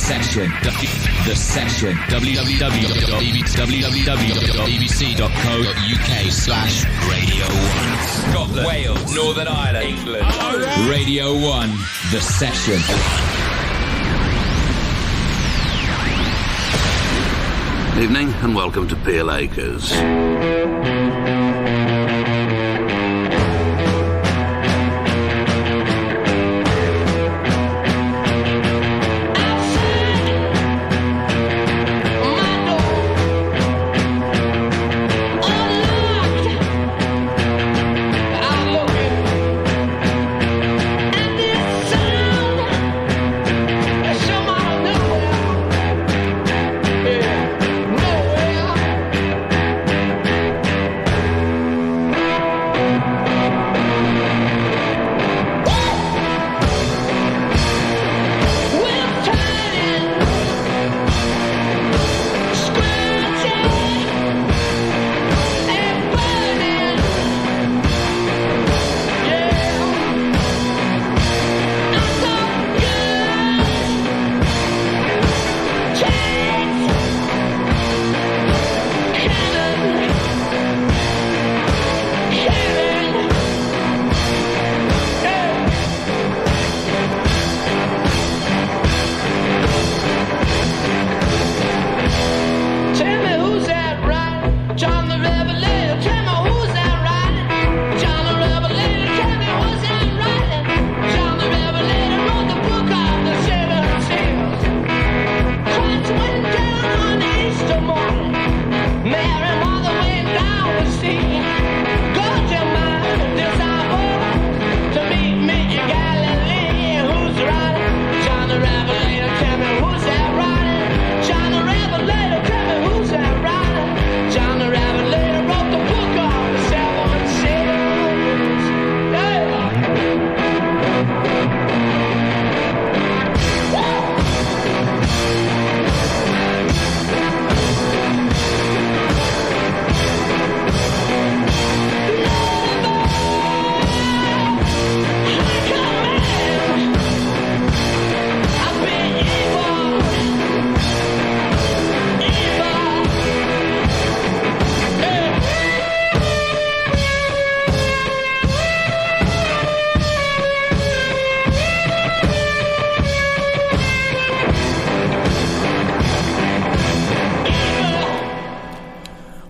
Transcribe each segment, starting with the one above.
Session. The Session. www.bbc.co.uk/Radio 1. Scotland, Wales, Northern Ireland, England. Radio 1. The Session. Evening and welcome to Peel Acres.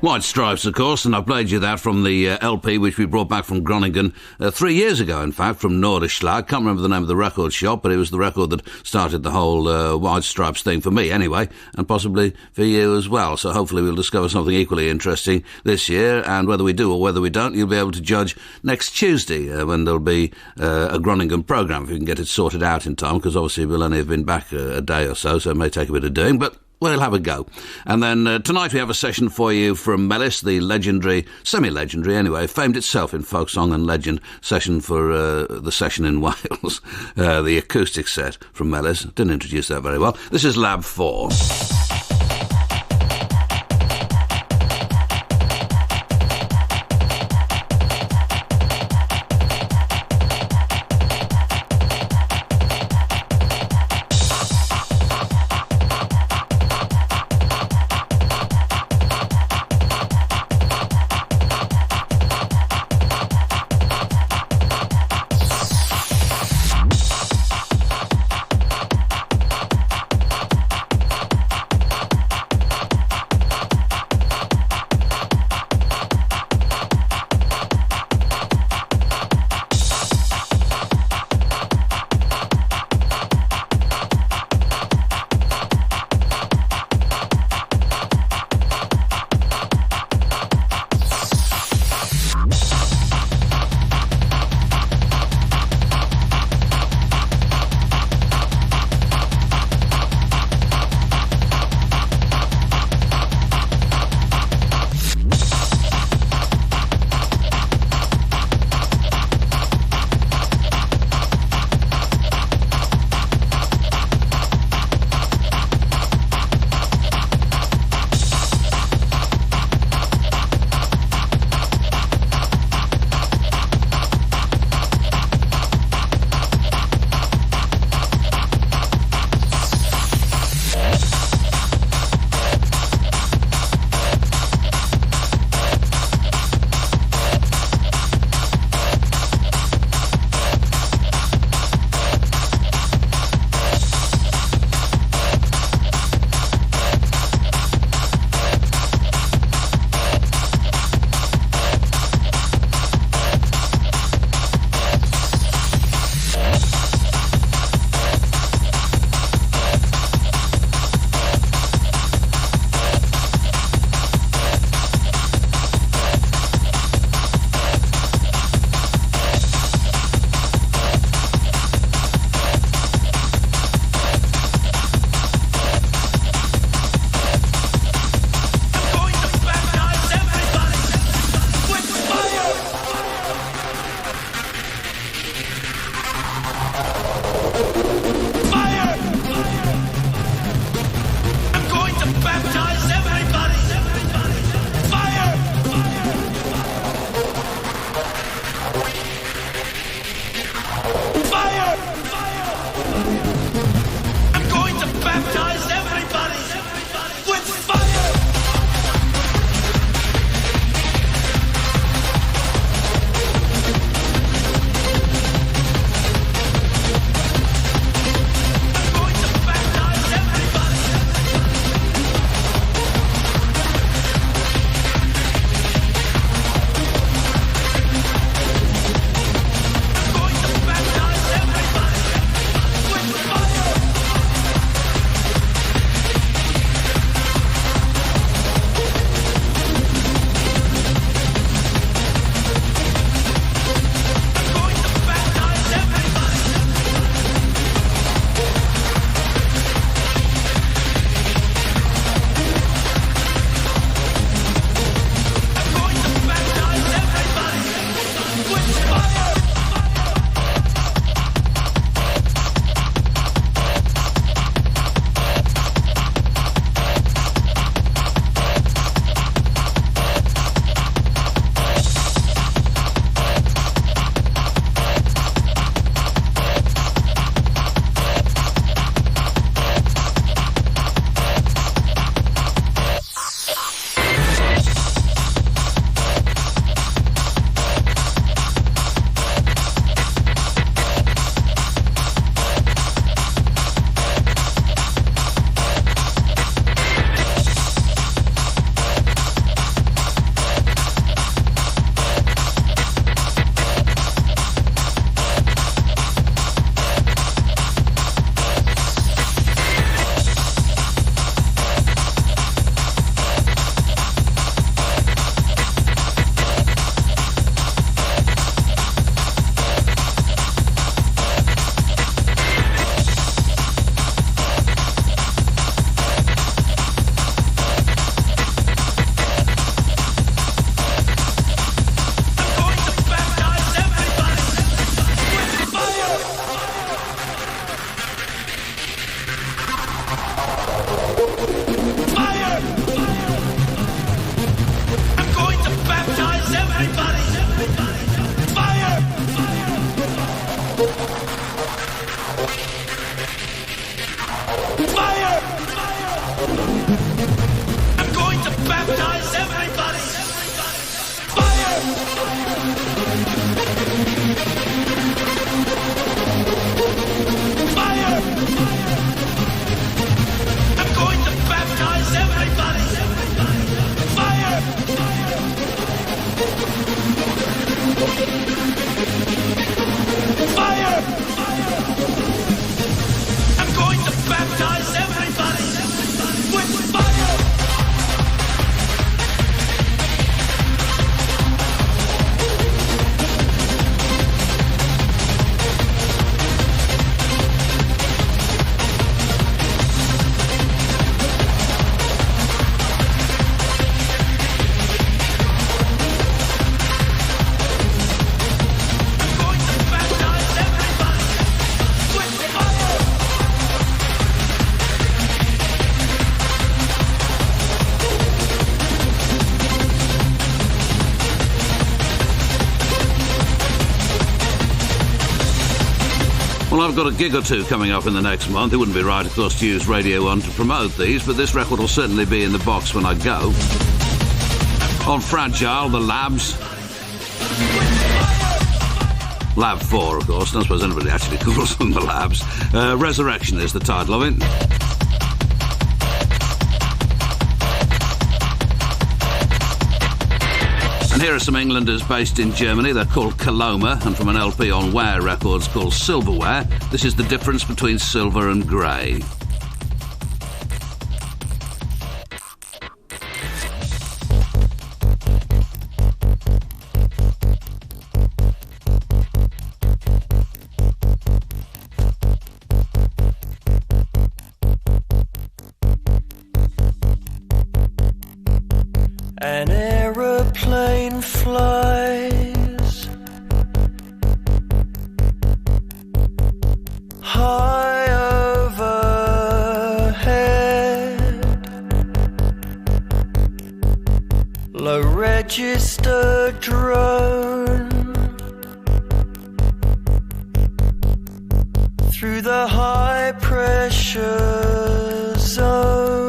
White Stripes, of course, and I played you that from the LP which we brought back from Groningen 3 years ago, in fact, from Noorderslag. Can't remember the name of the record shop, but it was the record that started the whole White Stripes thing for me, anyway, and possibly for you as well. So hopefully we'll discover something equally interesting this year, and whether we do or whether we don't, you'll be able to judge next Tuesday when there'll be a Groningen programme, if we can get it sorted out in time, because obviously we'll only have been back a day or so, so it may take a bit of doing, but we'll have a go. And then tonight we have a session for you from Mellis, the legendary, semi-legendary anyway, famed itself in folk song and legend session for the session in Wales, the acoustic set from Mellis. Didn't introduce that very well. This is Lab 4. Well, I've got a gig or two coming up in the next month. It wouldn't be right, of course, to use Radio 1 to promote these, but this record will certainly be in the box when I go. On Fragile, The Labs. Lab 4, of course. I don't suppose anybody actually calls them The Labs. Resurrection is the title of it. And here are some Englanders based in Germany. They're called Coloma, and from an LP on Ware Records called Silverware. This is the difference between silver and grey. An aeroplane flies high overhead, low register drone through the high pressure zone.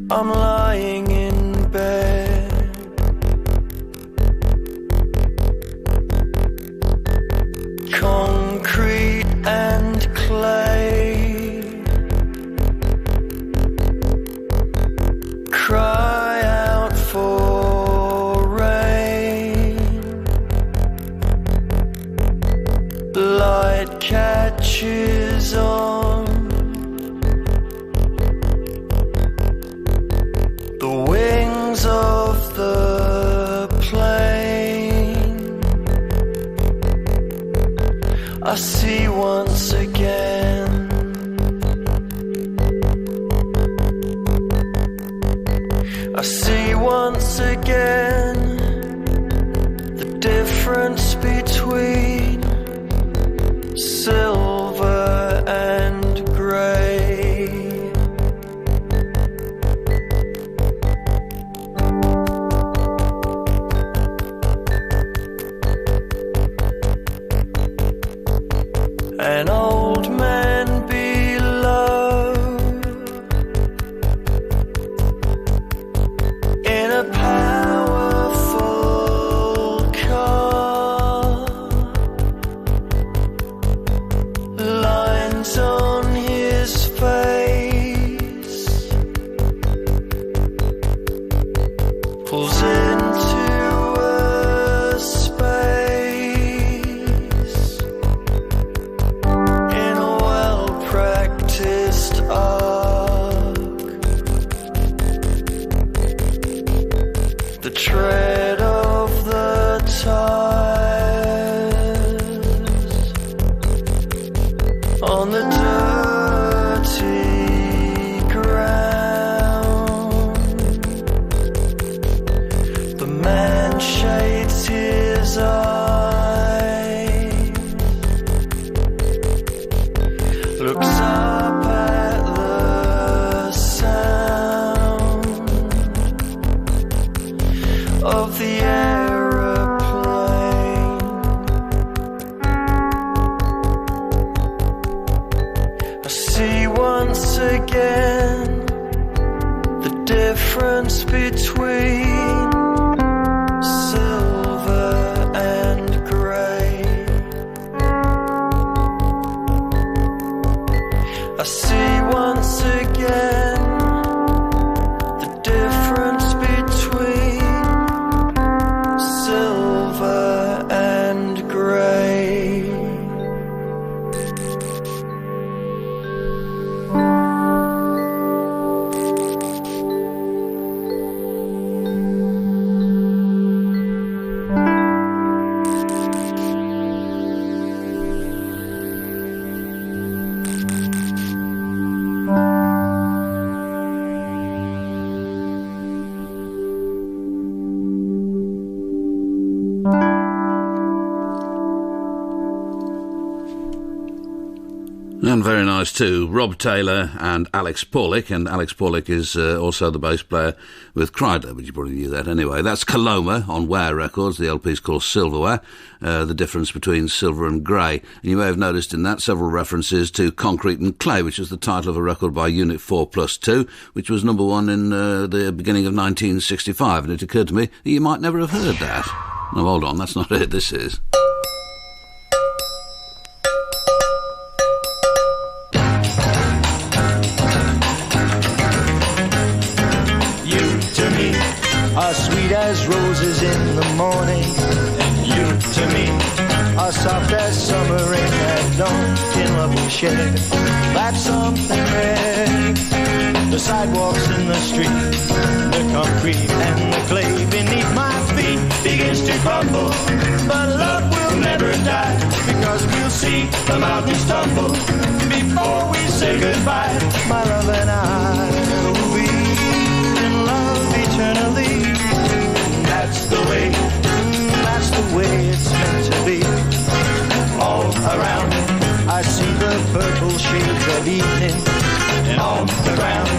I'm lying in bed, concrete and clay cry out for rain. Light catches on of the plane. I see once again. I see once again the difference between silver and grey. An old man below in a powerful car, lines on his face, pulls into a space in a well-practiced arc. The tread of the tires on the dirty ground. The man shades his eyes, looks up at the sound of the aeroplane. I see once again the difference between silver and grey. I see once again the difference between And very nice too, Rob Taylor and Alex Paulick, and Alex Paulick is also the bass player with Chrysler, but you probably knew that anyway. That's Coloma on Ware Records, the LP is called Silverware, the difference between silver and grey. And you may have noticed in that several references to Concrete and Clay, which is the title of a record by Unit 4+2, which was number one in the beginning of 1965, and it occurred to me that you might never have heard that. No, hold on, that's not it, this is... Are sweet as roses in the morning, and you to me are soft as summer rain at dawn. In love we share, that's something rare. The sidewalks in the street, the concrete and the clay beneath my feet begins to crumble, but love will never die, because we'll see the mountains tumble before we say goodbye. My love and I will be in love eternally. That's the way it's meant to be. All around I see the purple shades of evening, and on the ground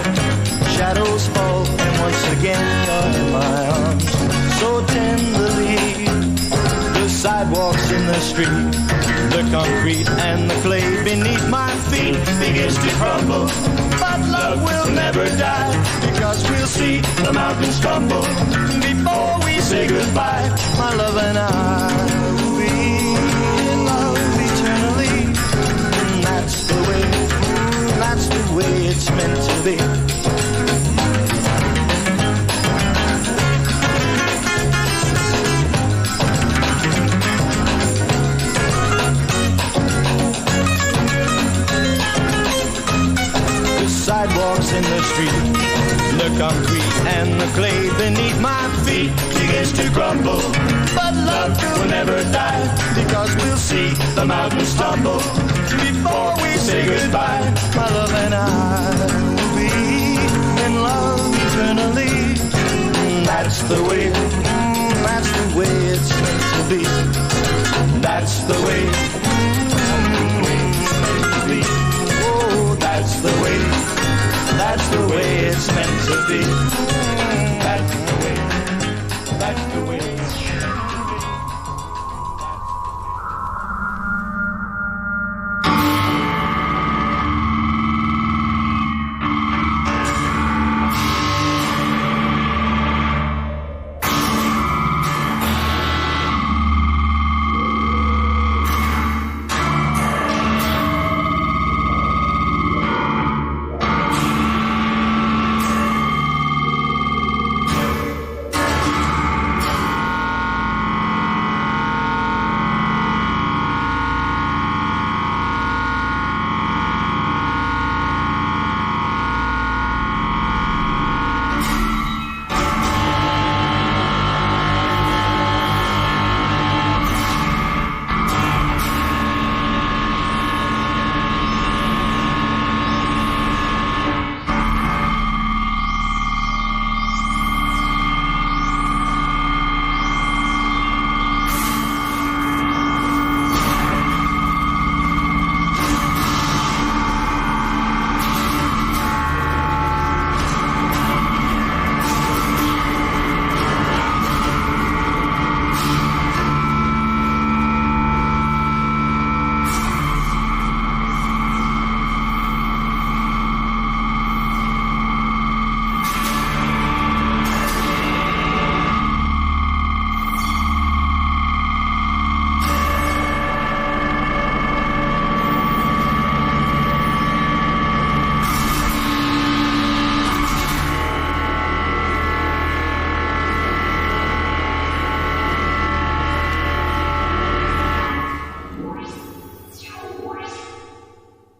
shadows fall, and once again you're in my arms so tenderly. The sidewalks in the street, the concrete and the clay beneath my feet begins to crumble, but love will never die, because we'll see the mountains tumble before we say goodbye. My love and I will be in love eternally. That's the way it's meant to be. Sidewalks in the street, the concrete and the clay beneath my feet begins to crumble, but love will never die, because we'll see the mountains tumble before we say goodbye. My love and I will be in love eternally. That's the way it's meant to be. That's the way it's meant to be. Oh, that's the way it's meant to be. That's the way it's meant to be.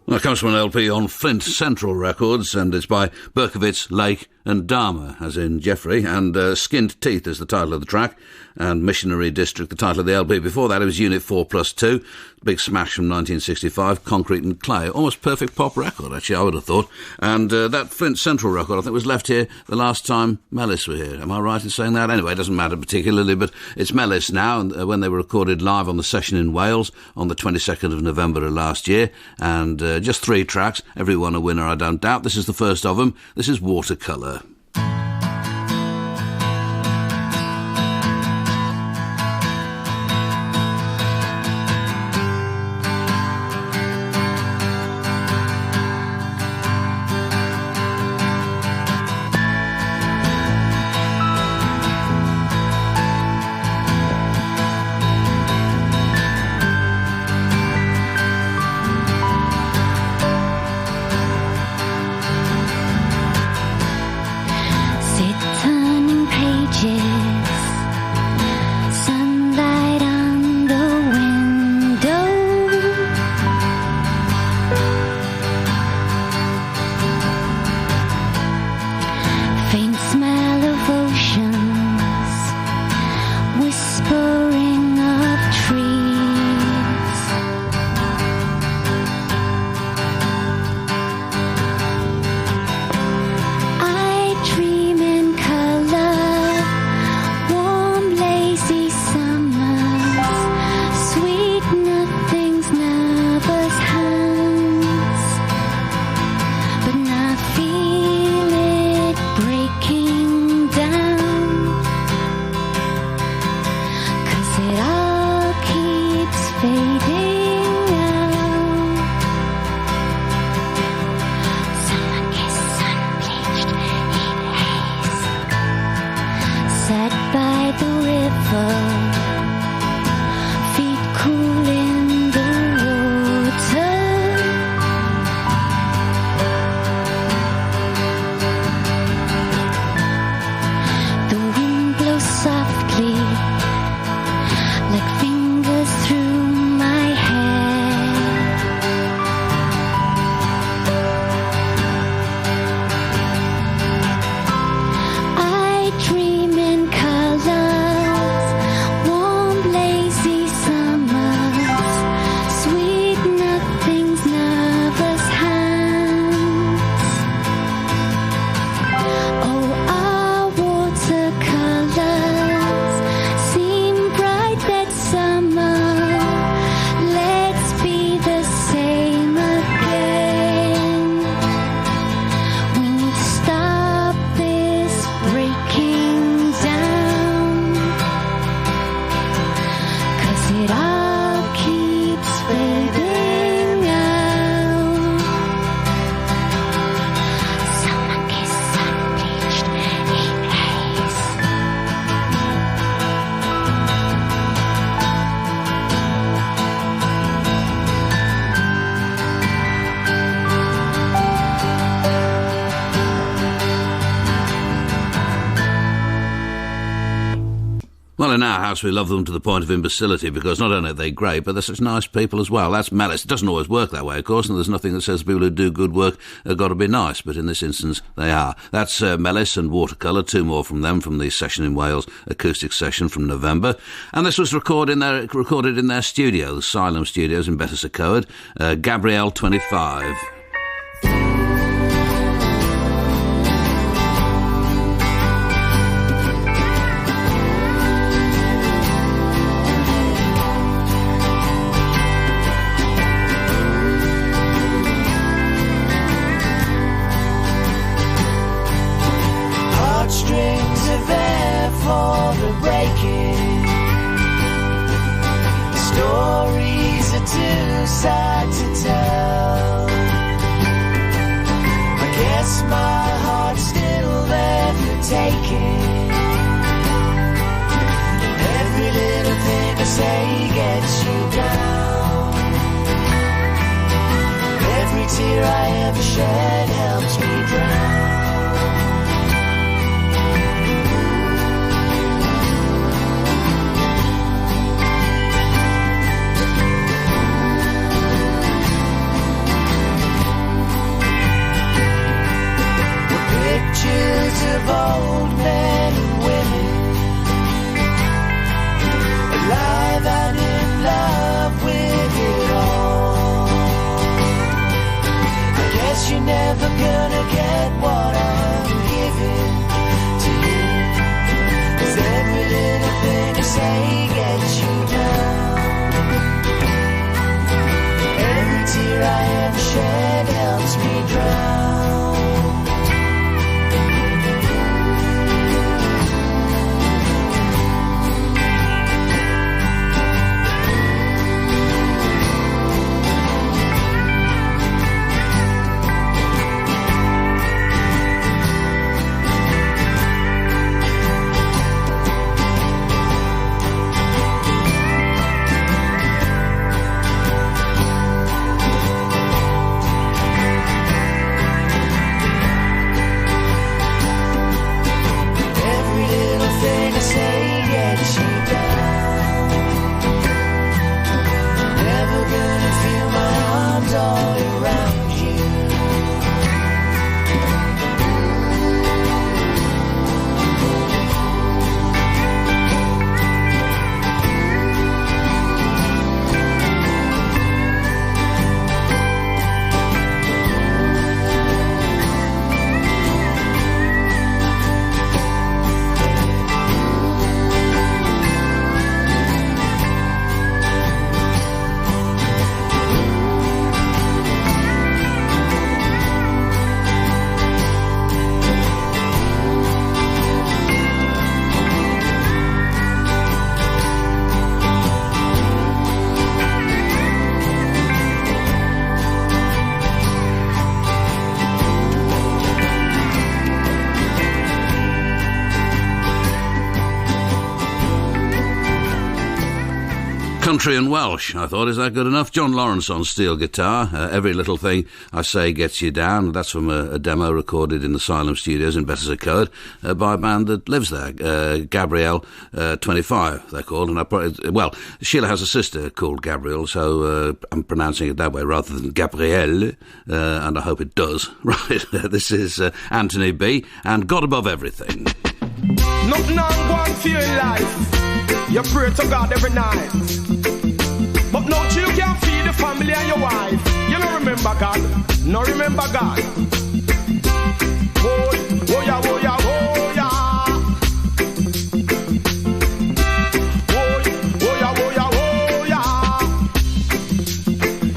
Well, it comes from an LP on Flint Central Records, and it's by Berkowitz, Lake and Dharma, as in Jeffrey, and Skinned Teeth is the title of the track, and Missionary District, the title of the LP. Before that, it was Unit 4+2, big smash from 1965, Concrete and Clay. Almost perfect pop record, actually, I would have thought. And that Flint Central record, I think, was left here the last time Mellis were here. Am I right in saying that? Anyway, it doesn't matter particularly, but it's Mellis now, and when they were recorded live on the session in Wales on the 22nd of November of last year, and Just 3 tracks, every one a winner I don't doubt. This is the first of them. This is Watercolour. Well, in our house we love them to the point of imbecility because not only are they great, but they're such nice people as well. That's Mellis. It doesn't always work that way, of course, and there's nothing that says people who do good work have got to be nice, but in this instance they are. That's Mellis and Watercolour, 2 more from them from the Session in Wales acoustic session from November. And this was recorded in their studio, the Asylum Studios in Betws-y-Coed, Gabrielle 25. Sad to tell. I guess my heart's still there for taking. Every little thing I say gets you down. Every tear I ever shed helps me drown. Pictures of old men and women, alive and in love with it all. I guess you're never gonna get what I'm giving to you, 'cause every little thing I say gets you down. Every tear I ever shed you down. Never gonna feel my arms all around you. Country and Welsh, I thought, is that good enough? John Lawrence on steel guitar. Every Little Thing I Say Gets You Down. That's from a demo recorded in the Asylum Studios in Betws-y-Coed by a band that lives there, Gabrielle 25, they're called. And Sheila has a sister called Gabrielle, so I'm pronouncing it that way rather than Gabrielle, and I hope it does. Right, this is Anthony B. and God Above Everything. Nothing on one for your life. You pray to God every night, but no you can't feed the family and your wife. You don't remember God, no remember God. Oh yeah, oh yeah, oh yeah. Oh yeah, oh yeah, oh yeah.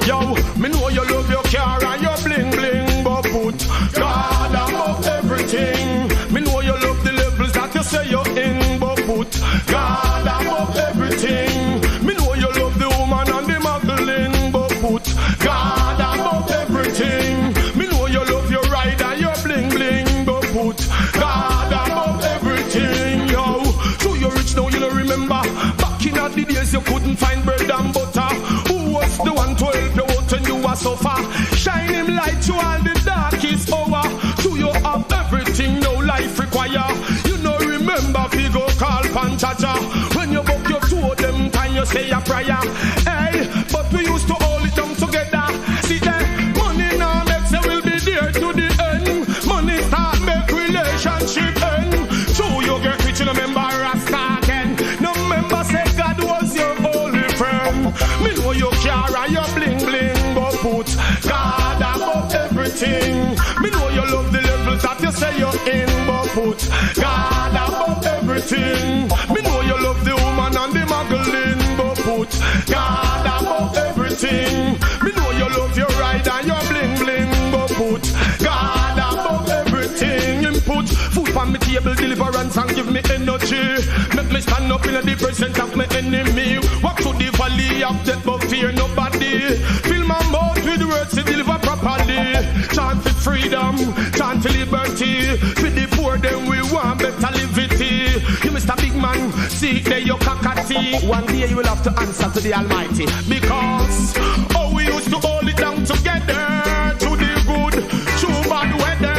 Yo, me know you love your car and your bling bling, but put God above everything. Me know you love the levels that you say you're in, but put God above everything. Me know you love the woman and the muggling, but put God above everything. Me know you love your ride and your bling bling, but put God above everything. Yo, so you're rich now, you don't remember. Back in the days you couldn't find bread and butter. Who was the one to help you out when you were suffer? Shine him light you all the darkest hour. Do you have everything no life require? You know remember we go call Panchacha. When you book your two of them time you say a prayer. Hey, but we used to hold it down together. See that money now makes you will be there to the end. Money start make relationship end. So you get rich, you remember Rasta again. No member say God was your only friend. Me know you carry your bling bling, but put God above everything. Me know you love the levels that you say you're in, but put God above everything. Me know you love the woman and the muggling, but put God above everything. Me know you love your ride and your bling bling, but put God above everything. And put food on my table, deliverance and give me energy. Make me stand up in the presence of my enemy. Walk through the valley of death but fear nobody. Fill my mouth with words to deliver properly. Chant for freedom, chant for liberty. For the poor then we want better liberty. You Mr. Big Man, see there your cockatee. One day you will have to answer to the Almighty. Because oh we used to hold it down together. To the good, true bad weather.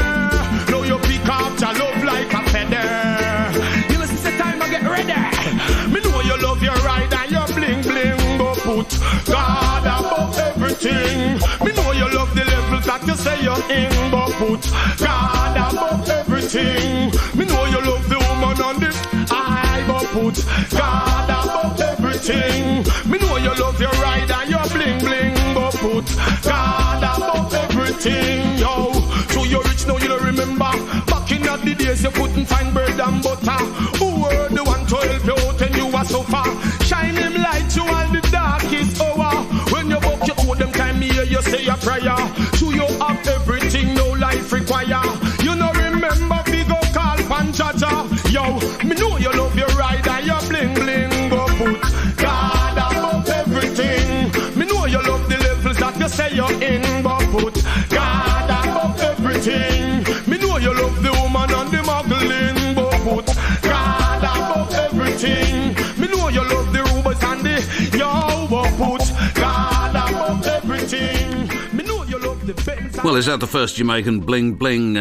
Now you pick up your love like a feather. You must say time I get ready. Me know you love your ride and your bling bling, but put God above everything. Me know you love the levels that you say you're in, but put God above everything. Me know you love the woman on the eye, but put God above everything. Me know you love your ride and your bling bling, but put God above everything. Yo, so you're rich now, you don't remember. Back in the days you couldn't find bread and butter. Who were the one to help you out and you were so far? Shine him light you all the darkest hour. When you walk you out them time here you say a prayer. So you have everything no life require. You know remember we go call Panchacha. Yo, me know you love your ride and your bling bling, but put God above everything. Me know you love the levels that you say you're in, but put God above everything. Me know you love the woman and the muggling, but put God above everything. Me know you love the robots and the yo, but put God above everything. Me know you love the Benz Well, is that the first Jamaican bling bling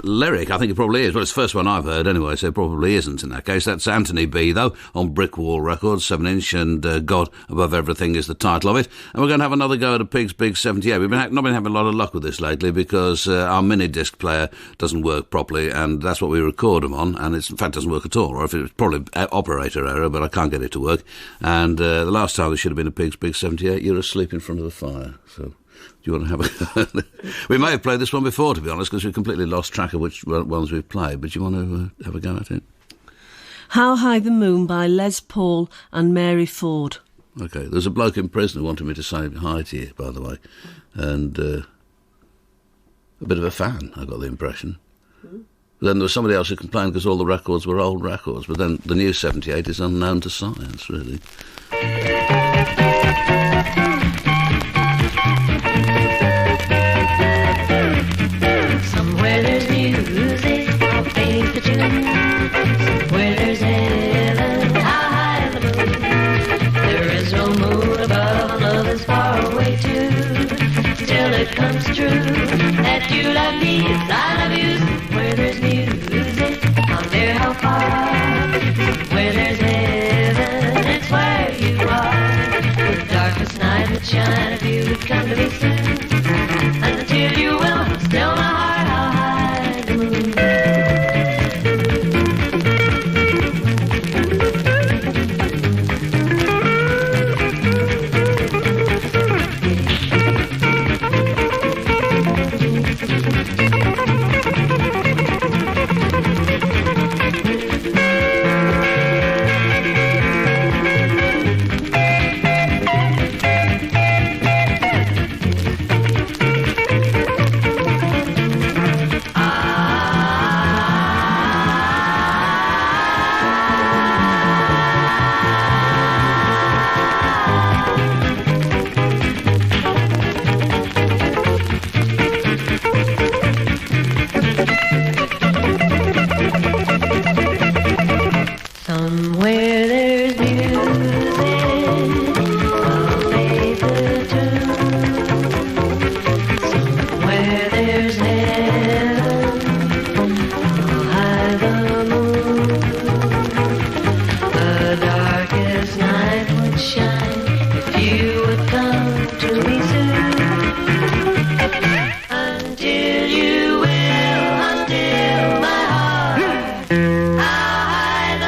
lyric? I think it probably is. Well, it's the first one I've heard anyway, so it probably isn't in that case. That's Anthony B, though, on Brick Wall Records, 7-inch, and God Above Everything is the title of it. And we're going to have another go at a Pigs Big 78. We've not been having a lot of luck with this lately because our mini-disc player doesn't work properly, and that's what we record them on, and it's, in fact, doesn't work at all. Or if it's probably operator error, but I can't get it to work. And the last time there should have been a Pigs Big 78, you were asleep in front of the fire, so... Do you want to have a... We may have played this one before, to be honest, because we've completely lost track of which ones we've played, but do you want to have a go at it? How High the Moon by Les Paul and Mary Ford. OK, there's a bloke in prison who wanted me to say hi to you, by the way, and a bit of a fan, I got the impression. But then there was somebody else who complained because all the records were old records, but then the new 78 is unknown to science, really. Somewhere there's music, I'll paint the tune. Somewhere there's heaven, how high the moon. There is no moon above, love is far away too. Still it comes true that you love me as I love you. Somewhere there's music, I wonder how far. Somewhere there's heaven, it's where you are. The darkest night would shine if you would come to me soon. And until you will, still my heart, how high the moon. Somewhere there's music, I'll play the tune. Somewhere there's heaven, how high the moon. The darkest night would shine if you would come to me soon. Until you will, until my heart, how high the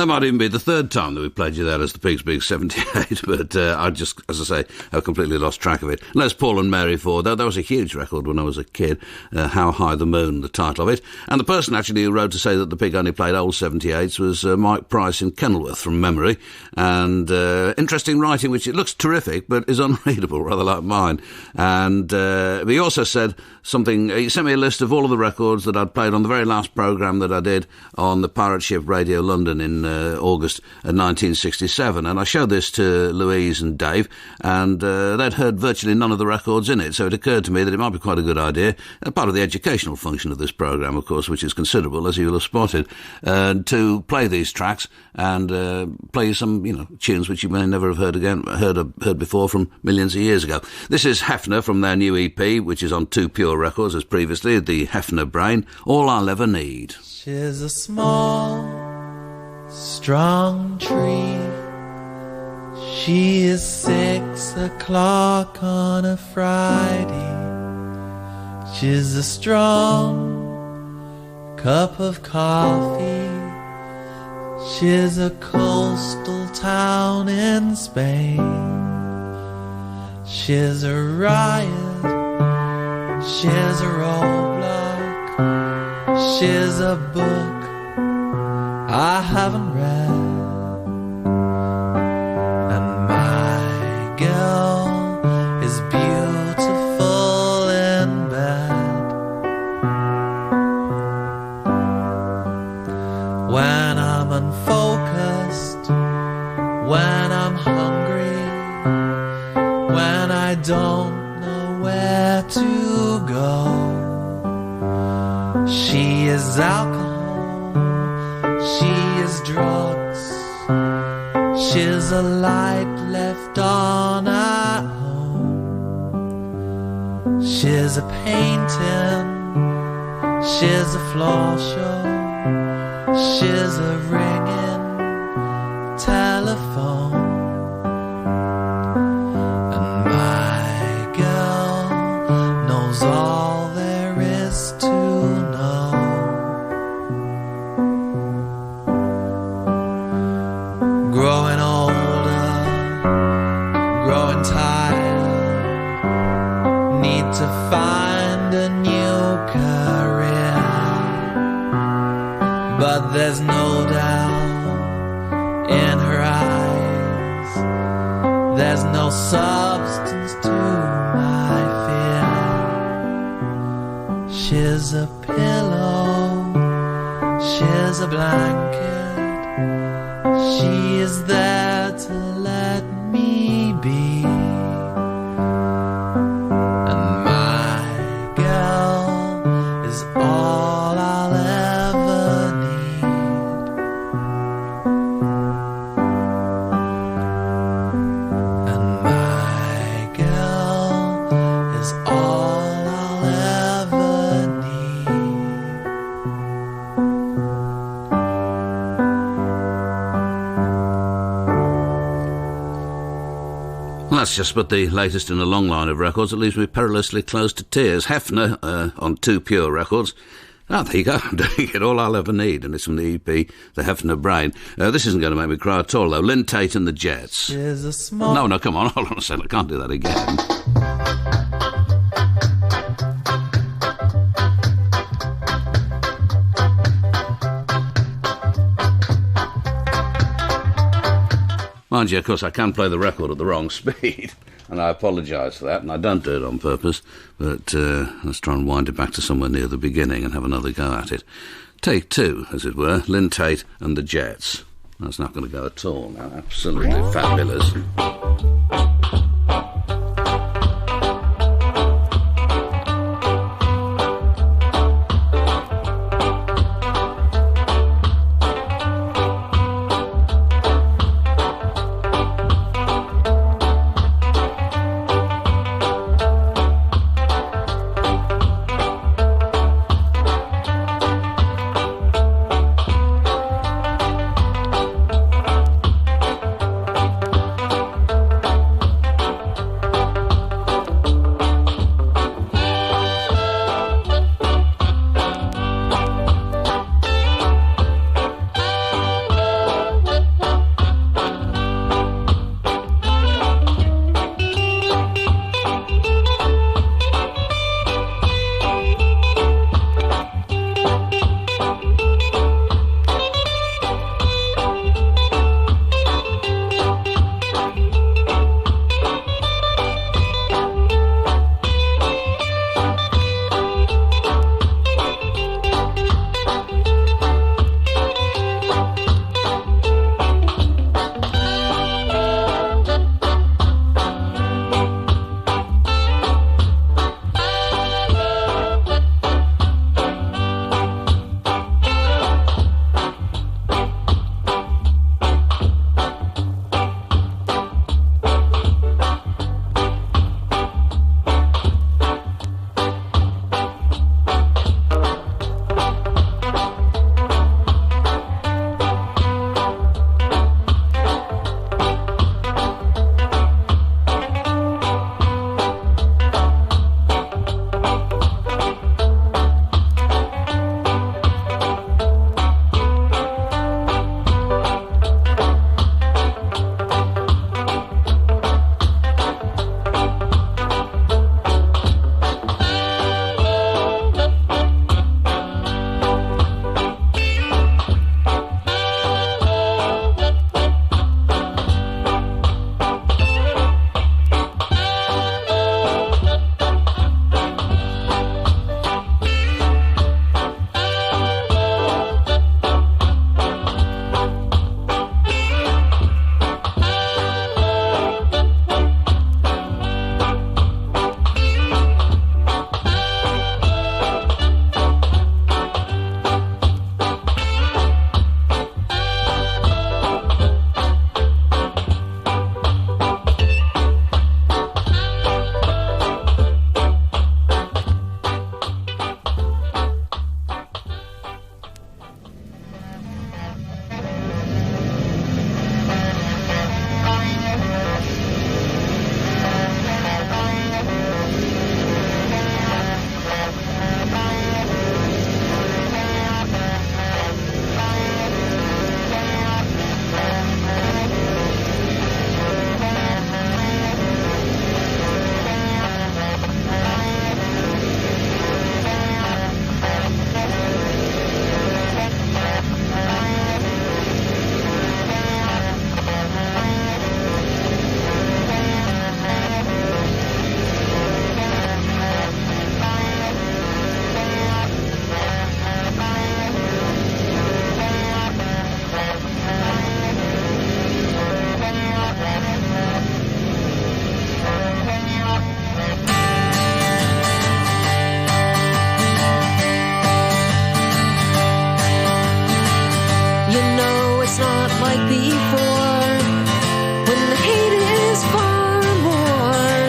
That might even be the third time that we played you that as the Pigs Big 78, but I just, as I say, I've completely lost track of it. Les Paul and Mary Ford, that was a huge record when I was a kid, How High the Moon, the title of it. And the person actually who wrote to say that the Pig only played old 78s was Mike Price in Kenilworth, from memory. And interesting writing, which it looks terrific, but is unreadable, rather like mine. And he also said something, he sent me a list of all of the records that I'd played on the very last programme that I did on the Pirate Ship Radio London in August 1967, and I showed this to Louise and Dave, and they'd heard virtually none of the records in it, so it occurred to me that it might be quite a good idea, part of the educational function of this programme, of course, which is considerable, as you'll have spotted, to play these tracks and play some, tunes which you may never have heard before from millions of years ago. This is Hefner from their new EP, which is on Two Pure Records, as previously, the Hefner Brain, All I'll Ever Need. She's a small, strong tree. She is 6 o'clock on a Friday. She's a strong cup of coffee. She's a coastal town in Spain. She's a riot. She's a roadblock. She's a book I haven't read, and my girl is beautiful in bed. When I'm unfocused, when I'm hungry, when I don't know where to go, she is alcohol. She is drugs, She's a light left on our home. She's a painting. She's a floor show. She's a ringing telephone. And my girl knows all there is to know. Growing older, growing tired, need to find a new career. But there's no doubt in her eyes, there's no substance to my fear. She's a pillow, she's a blanket, she is there to let me be. And my girl is all I'll ever need. And my girl is all I'll ever need. Well, that's just but the latest in a long line of records that leaves me perilously close to tears. Hefner on 2 Pure records. Oh, there you go. I'm doing it, All I'll Ever Need, and it's from the EP, The Hefner Brain. This isn't going to make me cry at all, though. Lynn Tate and the Jets. She's a small... No, come on, hold on a second. I can't do that again. Mind you, of course, I can play the record at the wrong speed, and I apologise for that, and I don't do it on purpose, but let's try and wind it back to somewhere near the beginning and have another go at it. Take 2, as it were, Lynn Tate and the Jets. That's not going to go at all now, absolutely fabulous. You know it's not like before, when the hate is far more.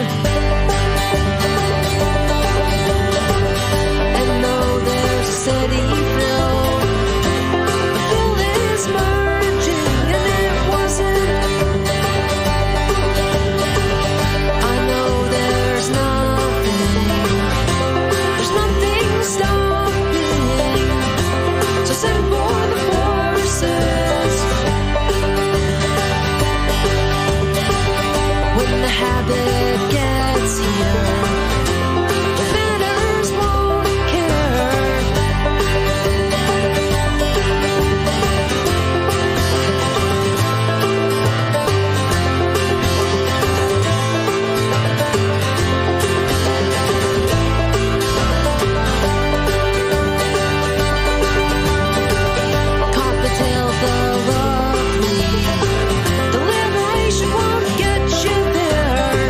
And though there's steady fill, the fill is merging, and it wasn't. I know there's nothing stopping, so send for the forces. When the habit gets here, the manners won't care. Cocktail the lovely, the liberation won't get you there.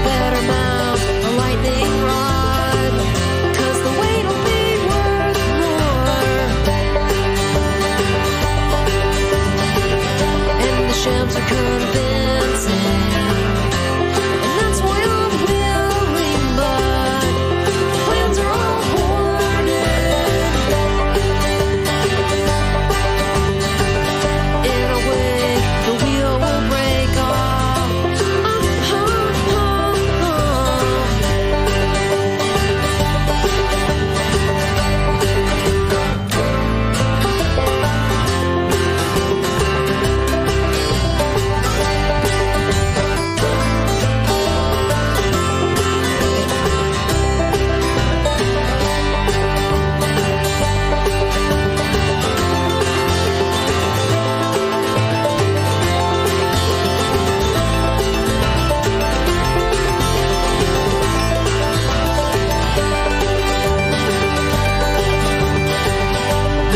Better mount a lightning rod, 'cause the wait'll be worth more. And the shams are convincing, and that's why I'm willing, but the plans are all hoarded. In a way, the wheel will break off.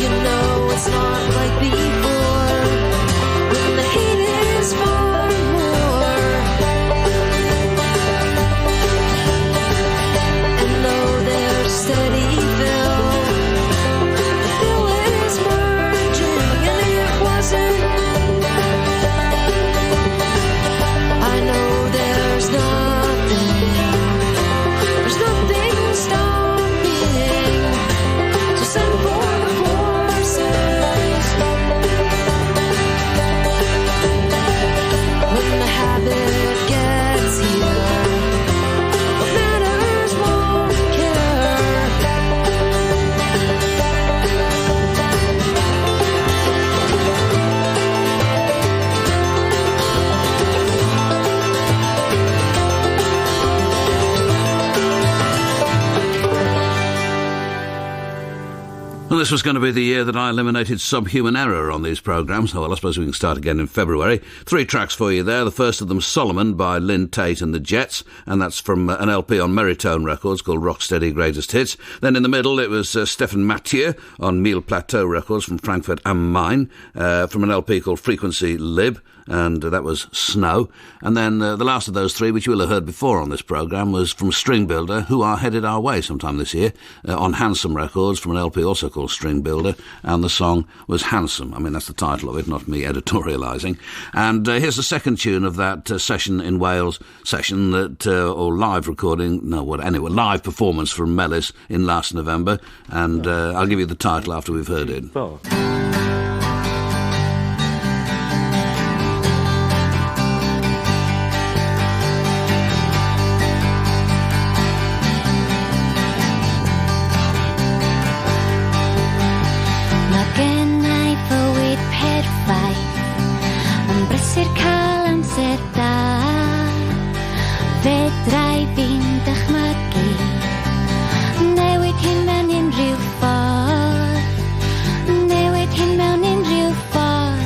You know it's not like before, when the hate is far more. And though there's steady fill, the fill is merging, and it wasn't. I know there's nothing stopping, so send for the forces. When the habit gets here, what matters won't care. Well, this was going to be the year that I eliminated subhuman error on these programmes. Well, I suppose we can start again in February. 3 tracks for you there. The first of them, Solomon, by Lynn Tate and the Jets, and that's from an LP on Meritone Records called Rocksteady Greatest Hits. Then in the middle, it was Stephen Mathieu on Mille Plateau Records from Frankfurt am Main, from an LP called Frequency Lib, and that was Snow. And then the last of those 3, which you will have heard before on this programme, was from String Builder, who are headed our way sometime this year, on Handsome Records from an LP also called String Builder, and the song was Handsome. I mean, that's the title of it, not me editorialising. And here's the second tune of that session in Wales session, that or live recording, live performance from Mellis in last November, and I'll give you the title after we've heard it. Fedrai fi'n dychmygu newid hyn mewn unrhyw ffordd, newid hyn mewn unrhyw ffordd.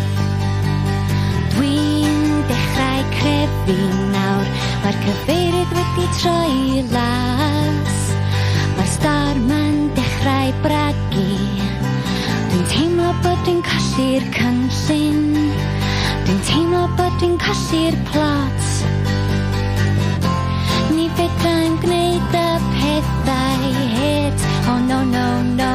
Dwi'n dechrau credu nawr, mae'r cyfeirydd wedi troi I las, mae'r storm yn dechrau bragu. Dwi'n teimlo bod dwi'n colli'r cynllun, dwi'n teimlo bod dwi'n colli'r plot. Ni fedrai'm gwneud y pethau hit, oh no, no, no,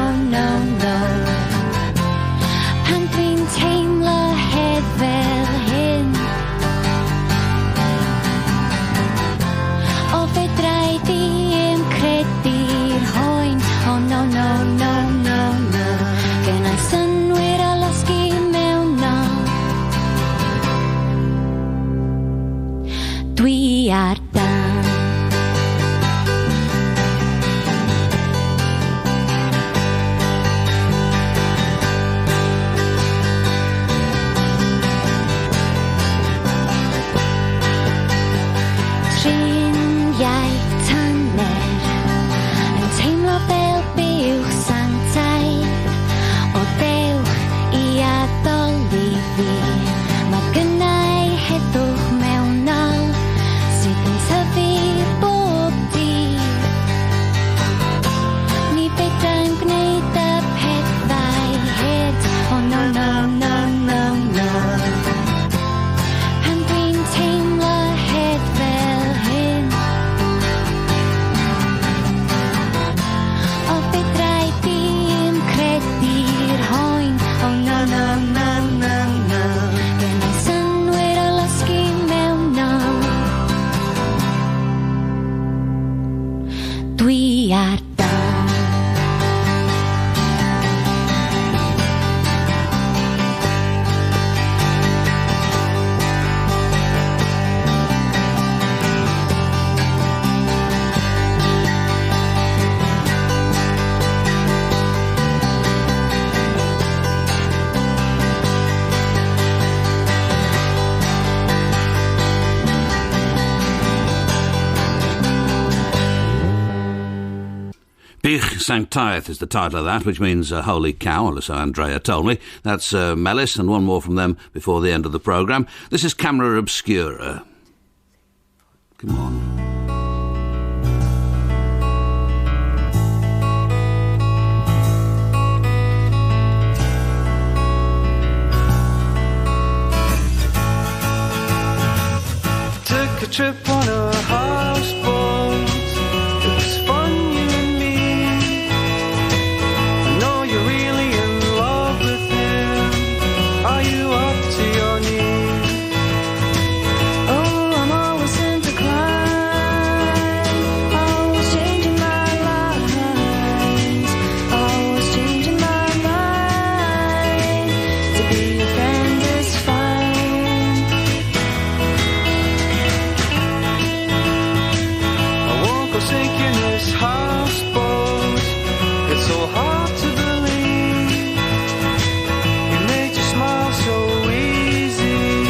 Dich Sanctaeth is the title of that, which means holy cow, or so Andrea told me. That's Mellis, and one more from them before the end of the programme. This is Camera Obscura. Come on. Took a trip on a houseboat. It was fun, you and me. I know you're really in love with him. Are you up to your knees? Oh, I'm always in decline, always changing my lines, always changing my mind. To be your friend is fine. Sinking this houseboat, it's so hard to believe. You made you smile so easy,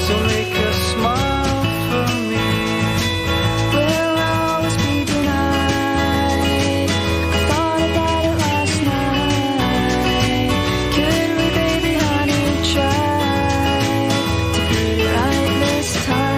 so make a smile for me. We'll always be denied. I thought about it last night. Could we, baby honey, try to get it right this time?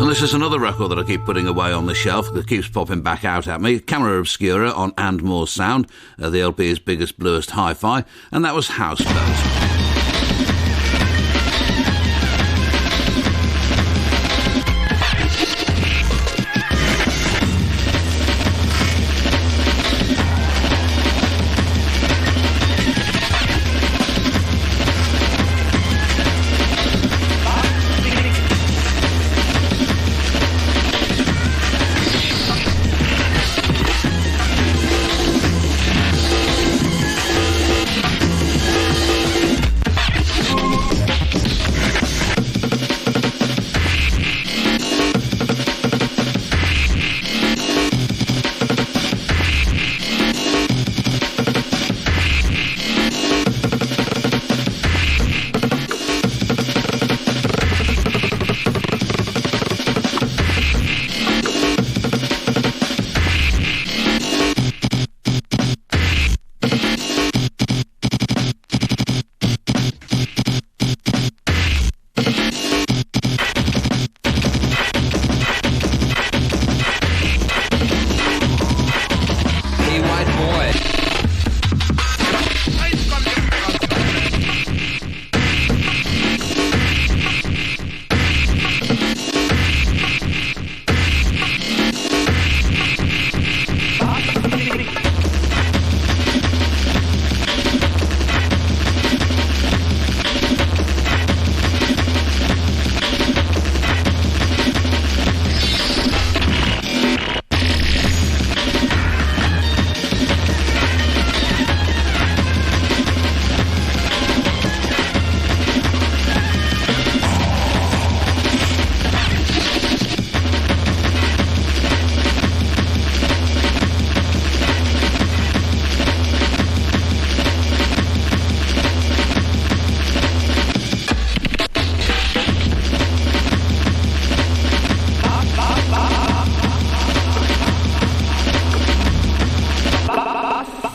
This is another record that I keep putting away on the shelf that keeps popping back out at me. Camera Obscura on And More Sound, the LP's biggest, bluest hi-fi, and that was Houseboat.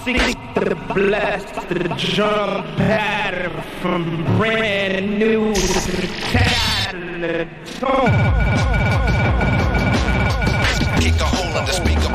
seek the blessed drum pattern from brand new to tattered tone. Kick a hole in the speaker.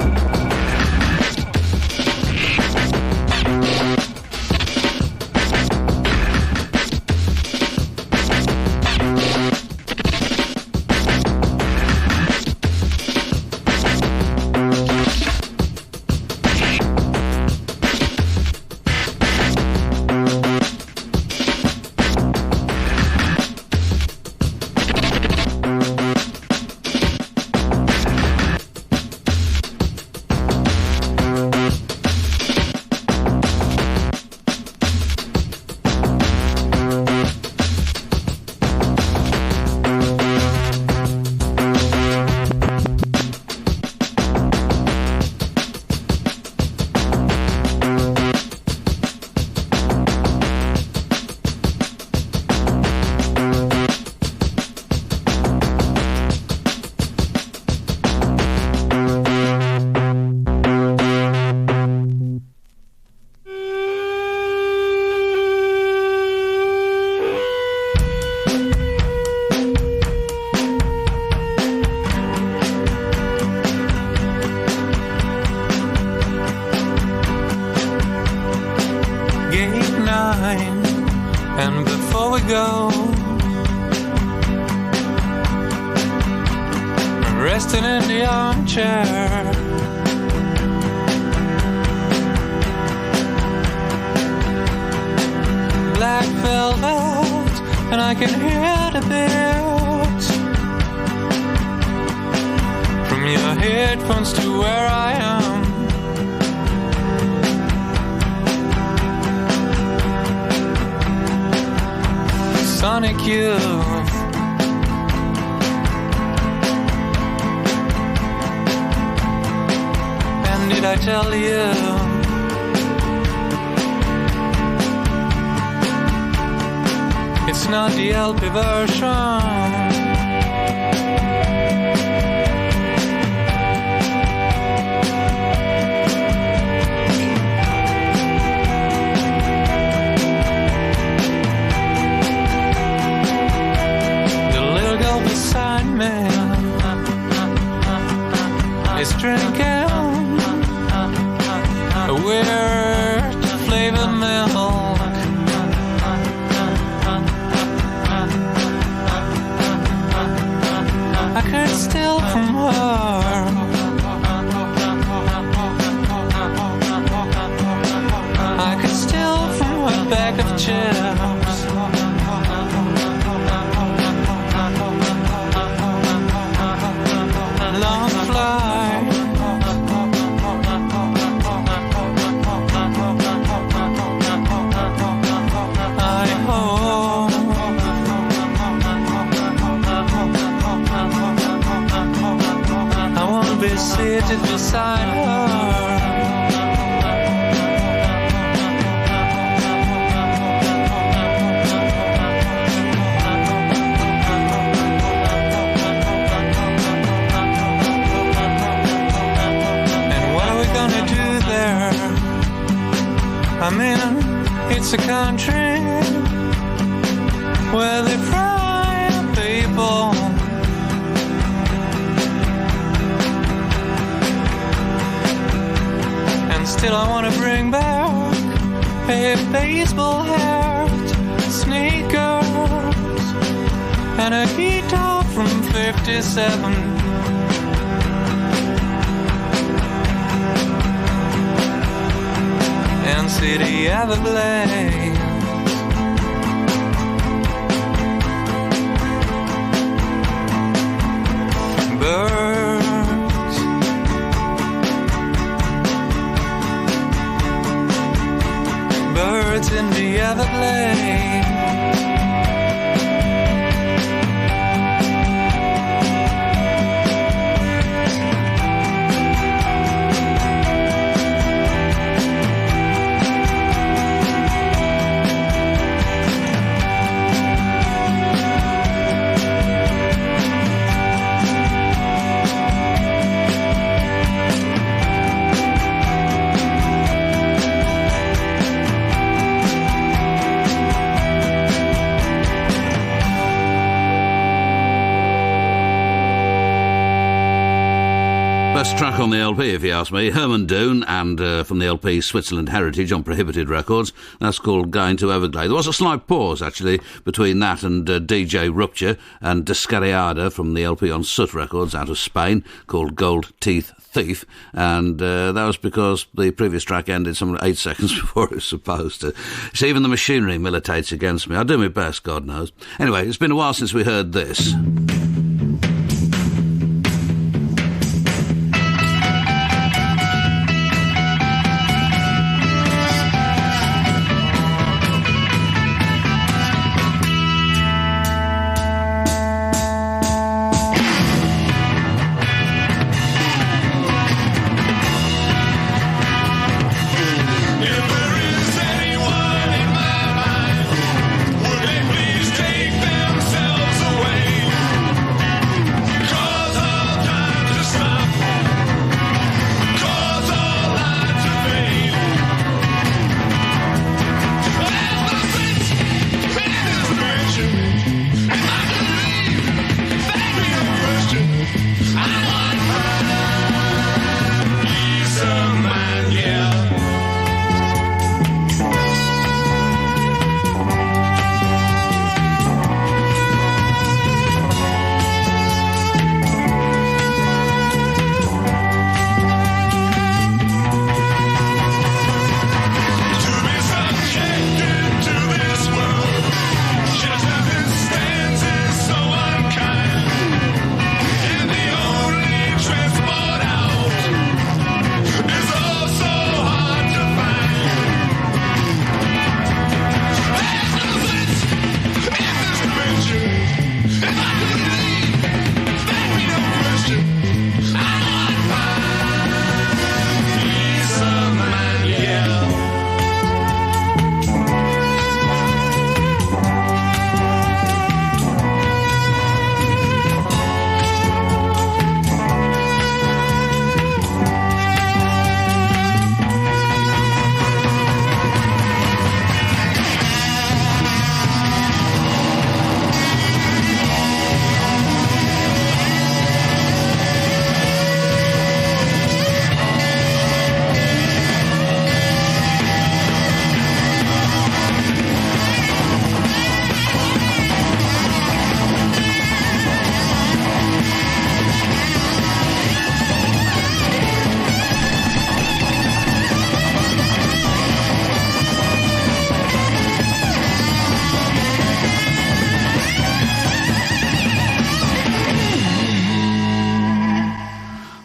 And before we go, resting in the armchair, black velvet, and I can hear the beats from your headphones to where I am. Sonic Youth, and did I tell you it's not the LP version? Is drinking a weird flavored milk. I could steal from her. I could steal from her bag of chips. Long flight. I hope I won't be seated beside her. I mean, it's a country where they fry people, and still I want to bring back a baseball hat, sneakers, and a guitar from 57. And City Everglades. Birds, birds in the Everglades. LP, if you ask me. Herman Doon, and from the LP Switzerland Heritage on Prohibited Records. That's called Going to Everglade. There was a slight pause, actually, between that and DJ Rupture and Descarriada from the LP on Soot Records out of Spain, called Gold Teeth Thief, and that was because the previous track ended some 8 seconds before it was supposed to. So even the machinery militates against me. I do my best, God knows. Anyway, it's been a while since we heard this.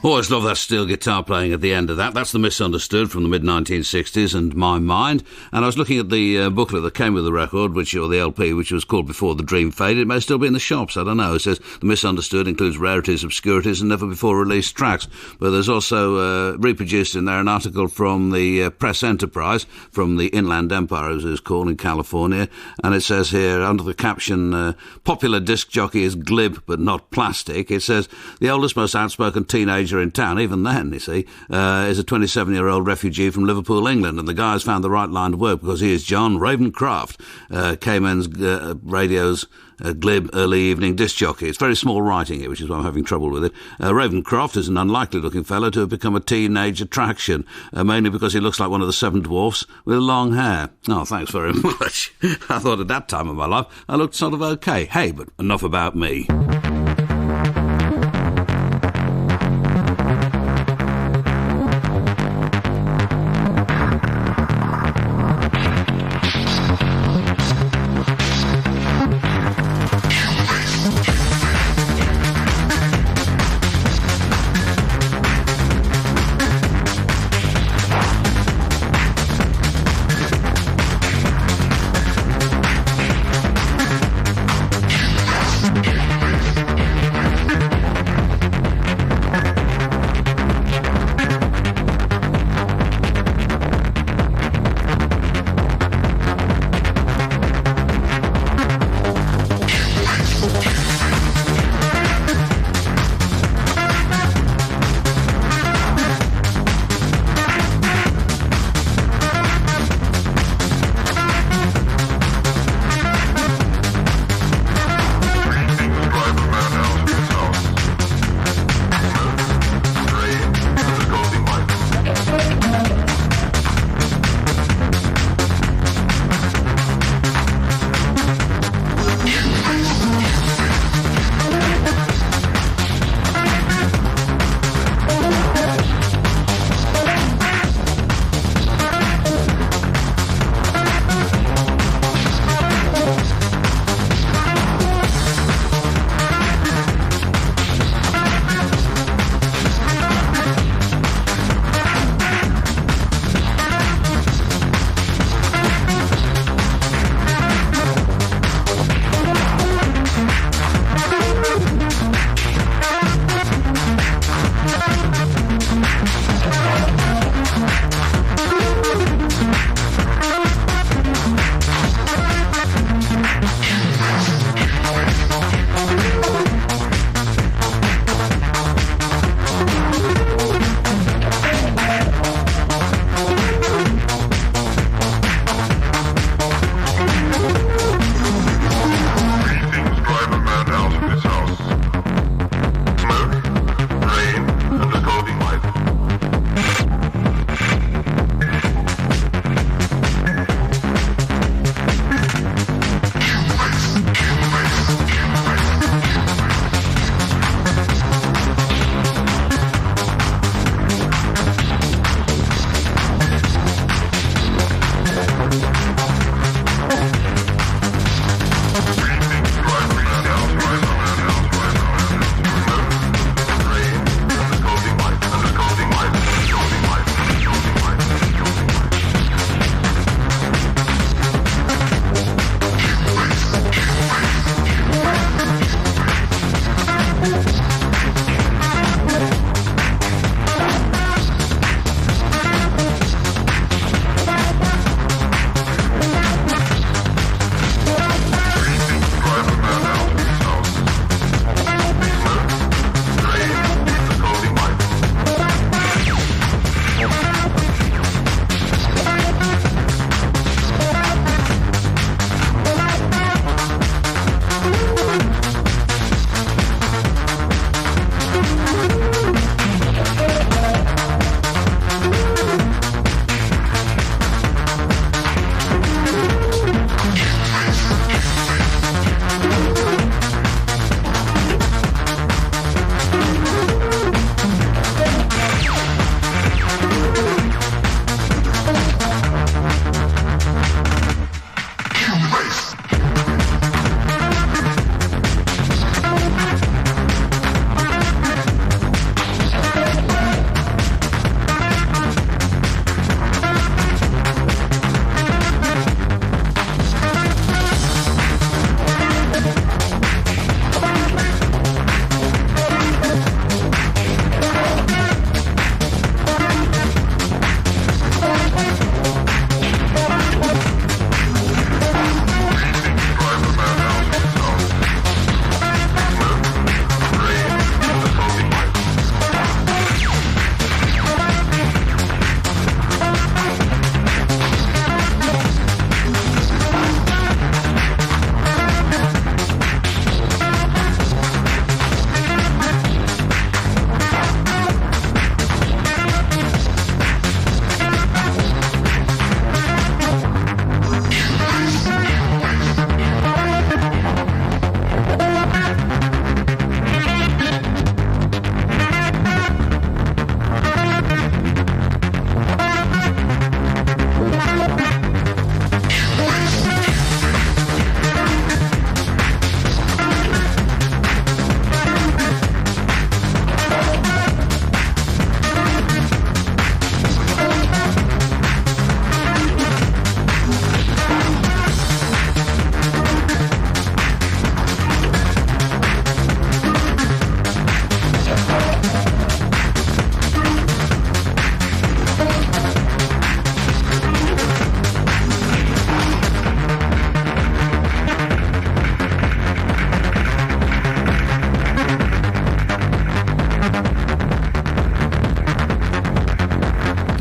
Always love that steel guitar playing at the end of that. That's The Misunderstood from the mid-1960s and My Mind. And I was looking at the booklet that came with the record, or the LP, which was called Before the Dream Faded. It may still be in the shops, I don't know. It says The Misunderstood includes rarities, obscurities and never-before-released tracks. But there's also reproduced in there an article from the Press Enterprise, from the Inland Empire, as it's called, in California. And it says here, under the caption, popular disc jockey is glib but not plastic, it says, the oldest, most outspoken teenager in town, even then, you see, is a 27-year-old refugee from Liverpool, England, and the guy has found the right line to work because he is John Ravencroft, Cayman's radio's glib early evening disc jockey. It's very small writing here, which is why I'm having trouble with it. Ravencroft is an unlikely-looking fellow to have become a teenage attraction, mainly because he looks like one of the Seven Dwarfs with long hair. Oh, thanks very much. I thought at that time of my life I looked sort of okay. Hey, but enough about me.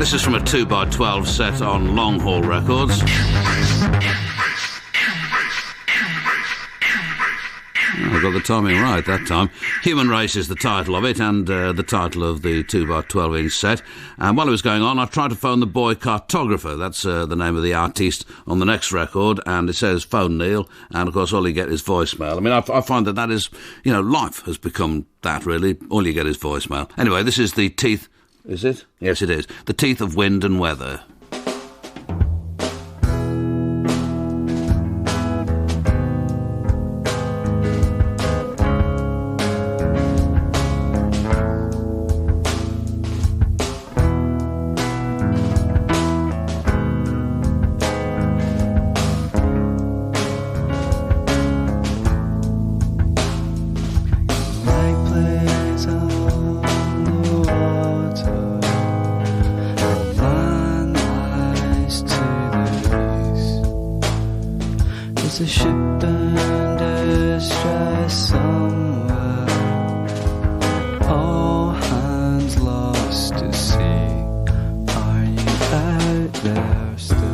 This is from a 2x12 set on Long Haul Records. I got the timing right that time. Human Race is the title of it, and the title of the 2x12 inch set. And while it was going on, I tried to phone the Boy Cartographer. That's the name of the artiste on the next record, and it says phone Neil, and of course all you get is voicemail. I mean, I find that is, life has become that, really. All you get is voicemail. Anyway, this is the Teeth... Is it? Yes, it is. The Teeth of Wind and Weather. There's a ship in distress somewhere. All hands lost to sea. Are you out there still?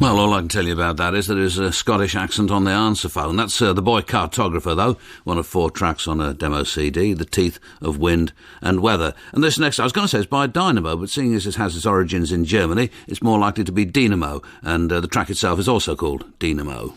All I can tell you about that is there is a Scottish accent on the answer phone. That's the Boy Cartographer, though, one of 4 tracks on a demo CD, The Teeth of Wind and Weather. And this next, I was going to say it's by Dynamo, but seeing as it has its origins in Germany, it's more likely to be Dynamo, and the track itself is also called Dynamo.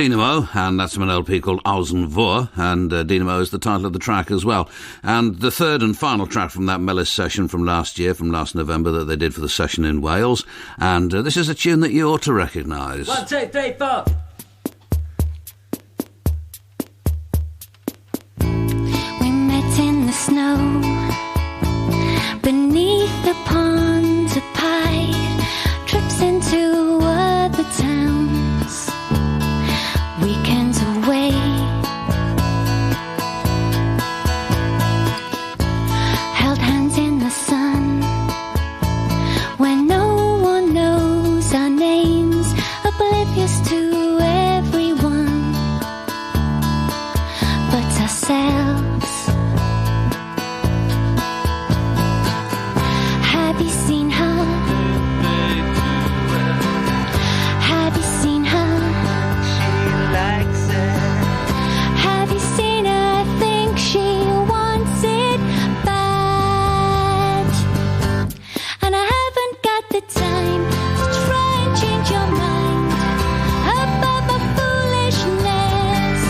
Dynamo, and that's from an LP called Außen vor, and Dynamo is the title of the track as well. And the third and final track from that Mellis session from last November that they did for the session in Wales, and this is a tune that you ought to recognise. 1, 2, 3, 4. We met in the snow beneath the ponds apart, trips into other towns, weekends away. Held hands in the sun when no one knows our names, oblivious to everyone but ourselves. Have you seen her? Have you seen her? She likes it. Have you seen her? I think she wants it bad. And I haven't got the time to try and change your mind above a foolishness.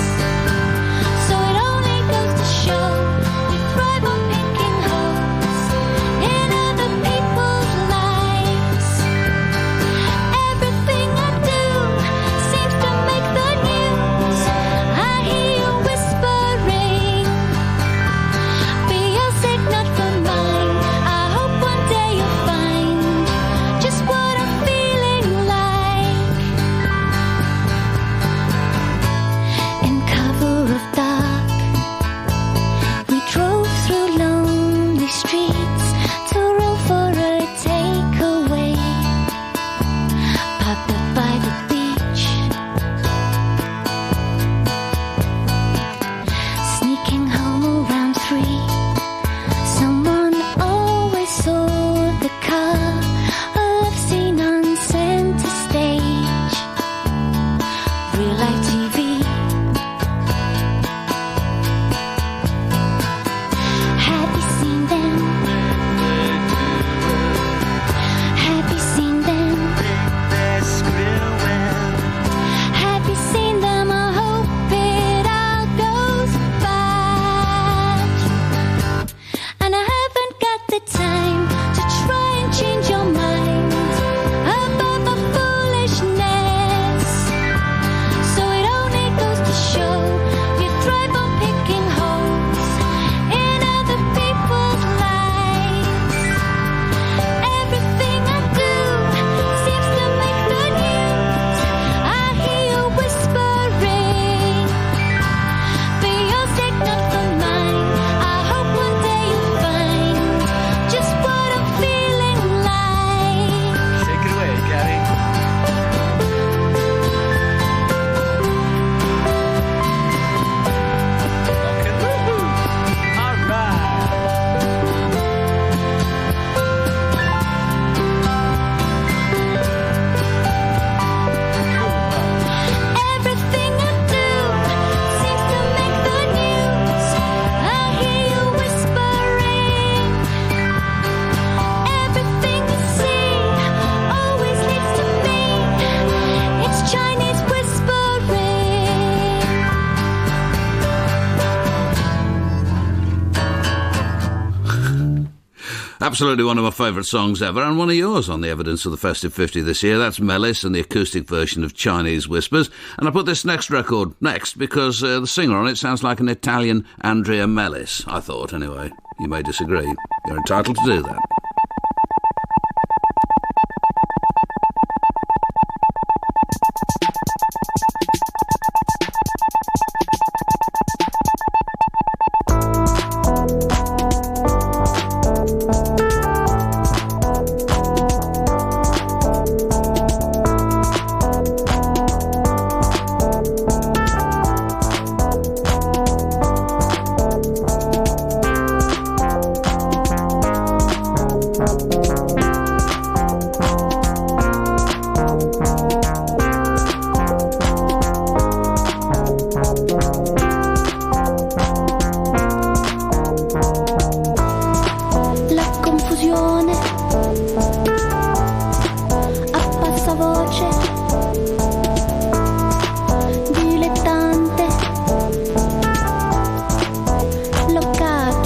So it only goes to show we thrive on picking holes in other people's lives. Everything I do seems to make the news. I hear you whispering, for your sake, not for mine. I hope one day you'll find just what I'm feeling like. In cover of dark, we drove through lonely streets to roll for a takeaway. Parked up by the beach, sneaking home around 3. Someone always saw the car, a love scene on center stage, real life TV. Have you seen them? Have you seen them? Have you seen them? I hope it all goes bad. And I haven't got the time to try and change your mind above a foolishness. So it only goes to show you thrive on picking holes in other people's lives. Everything I do seems to make the news. I hear you whispering, for your sake, not for mine. I hope one day you'll find just what I'm feeling like. Take it away, Gary. All right. Everything I do seems to make the news. I hear you whispering. Everything you see always leads to me. It's Chinese whispering. Absolutely one of my favourite songs ever, and one of yours on the Evidence of the Festive 50 this year. That's Mellis and the acoustic version of Chinese Whispers. And I put this next record next because the singer on it sounds like an Italian Andrea Mellis, I thought, anyway. You may disagree. You're entitled to do that.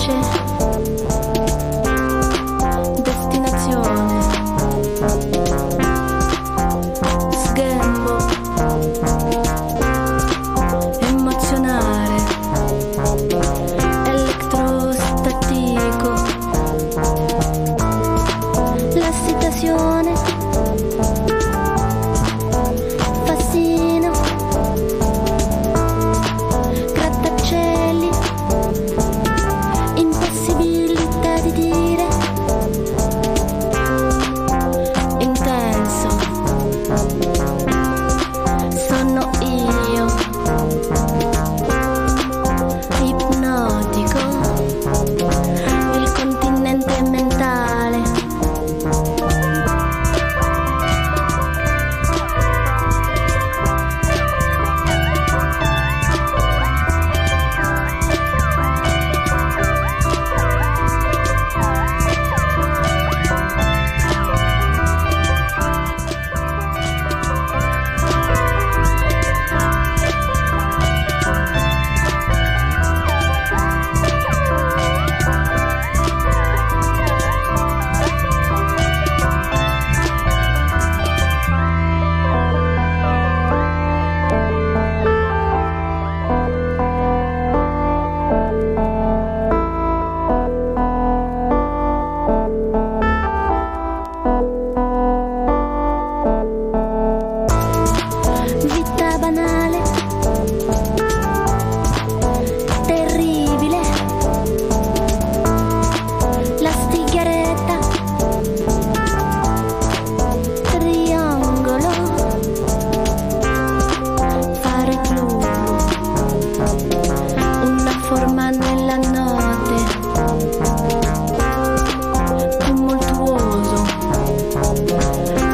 felice. Destinazione. Sghembo. Emozionare. Elettrostatico. Lassitazione. Fascino. Grattacieli. Impossibilità di dire. Intenso. Sono io. Ipnotico. Il continente mentale. Vita banale. Terribile. La stigaretta. Triangolo. Fare blu. Una forma nella notte. Tumultuoso.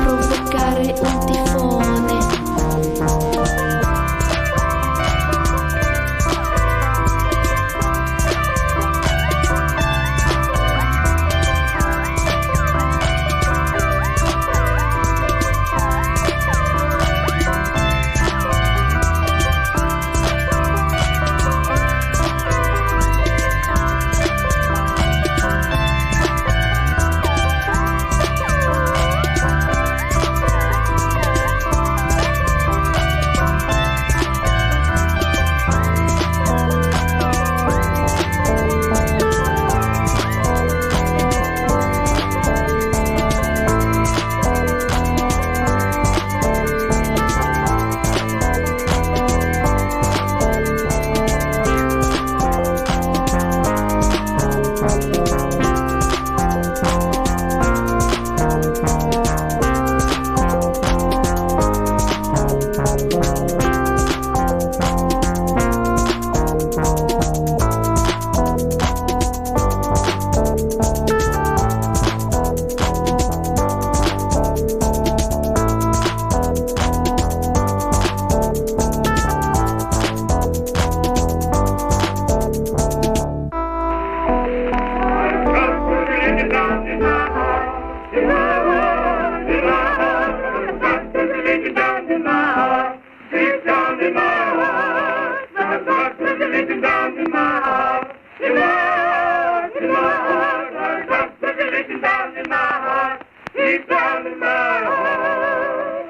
Provocare un tifone.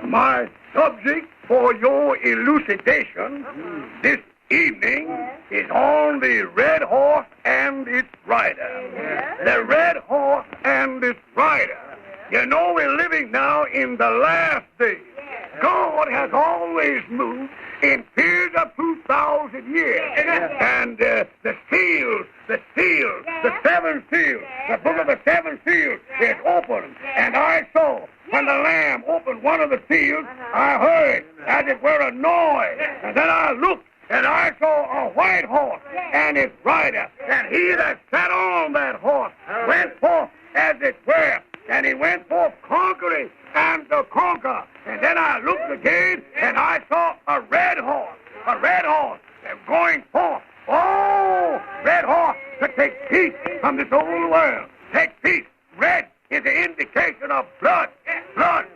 My subject for your elucidation this evening is on the red horse and its rider. The red horse and its rider. You know we're living now in the last days. God has always moved in periods of 2,000 years. And the seals, the seven seals, the book of the seven seals is open. And I saw when the Lamb opened one of the seals, I heard as it were a noise. And then I looked and I saw a white horse and its rider. And he that sat on that horse went forth as it were. And he went forth conquering and to conquer. And then I looked again and I saw a red horse going forth. Oh, red horse to take peace from this old world. Take peace. Red is the indication of blood. Blood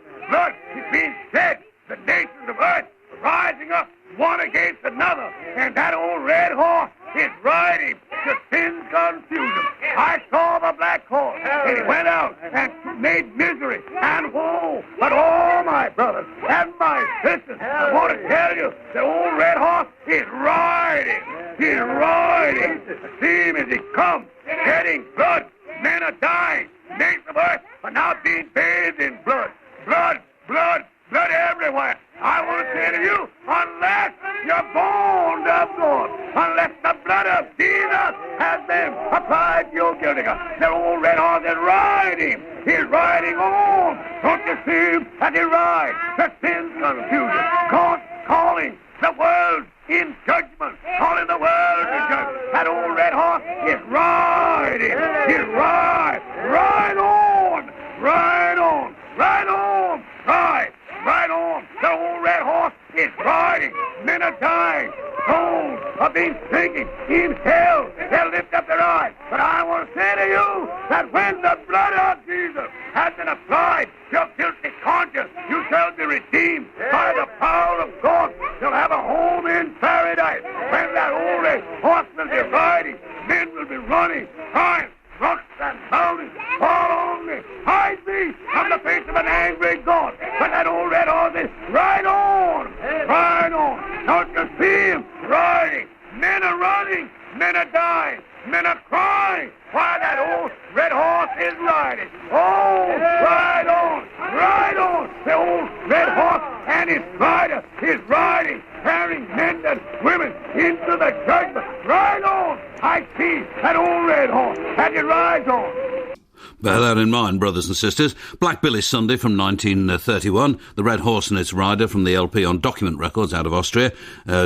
is being shed. The nations of earth rising up one against another. And that old red horse is riding to sin's confusion. I saw the black horse, and he went out and made misery and woe. But all my brothers and my sisters, I want to tell you, the old red horse is riding. He's riding. See him as he comes, shedding blood. Men are dying. Nations of earth are now being bathed in blood. Blood, blood, blood everywhere. I want to say to you, unless you're born of God, unless the blood of Jesus has been applied to your guilty God, the old red horse is riding. He's riding on. Don't you see him as he rides? The sin's confusion. God calling the world in judgment. Calling the world in judgment. That old red horse is riding. He's ride. Ride on. Ride on. Ride on. Ride. Ride on. The old red horse is riding. Men are dying. Souls are being sinking in hell. They'll lift up their eyes. But I want to say to you that when the blood of Jesus has been applied to your guilty conscience, you shall be redeemed by the power of God. You'll have a home in paradise. When that old red horse will be riding, men will be running, crying, rocks and mountains fall on me, hide me from the face of an angry God. When that old red horse is ride on, ride on. Don't you see him riding? Men are running, men are dying, men are crying while that old red horse is riding. Oh, ride on, ride on. The old red horse and his rider is riding, carrying men and women into the judgment. Ride on. I see that old red horse and it rides on. Bear that in mind, brothers and sisters. Black Billy Sunday from 1931, The Red Horse and Its Rider from the LP on Document Records out of Austria,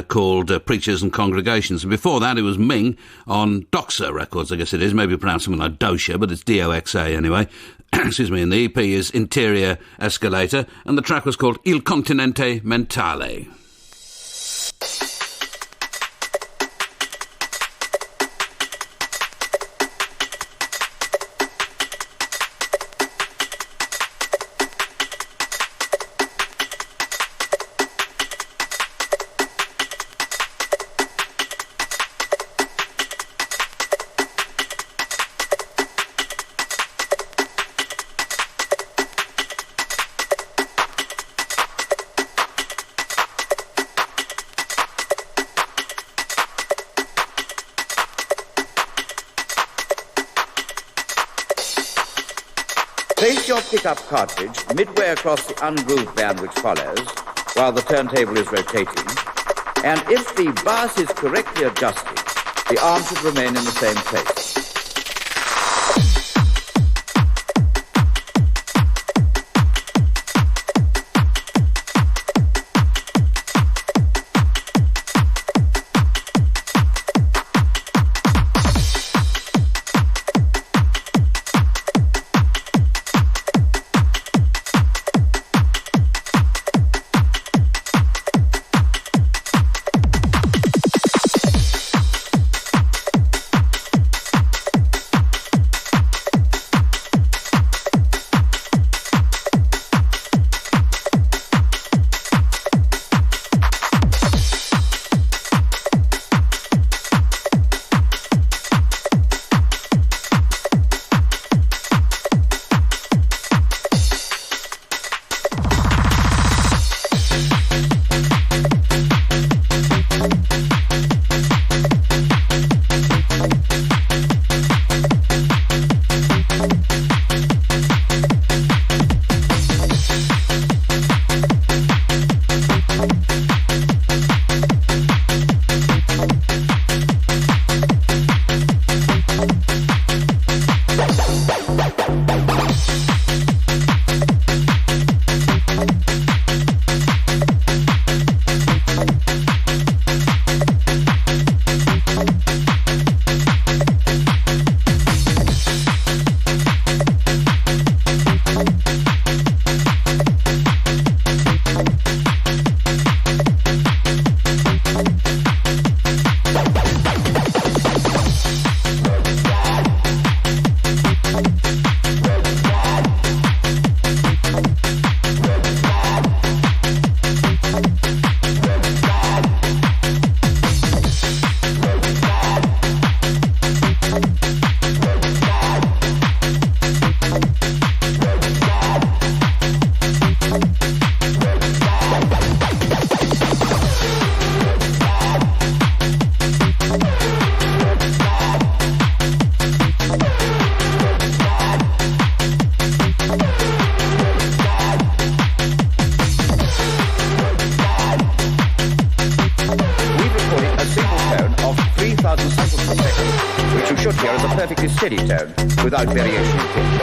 called Preachers and Congregations. And before that, it was Ming on Doxa Records, I guess it is. Maybe pronounced something like Doxa, but it's D-O-X-A anyway. Excuse me, and the EP is Interior Escalator, and the track was called Il Continente Mentale. Place your pickup cartridge midway across the ungrooved band which follows while the turntable is rotating, and if the bass is correctly adjusted, the arm should remain in the same place. steady tone without variation in pitch.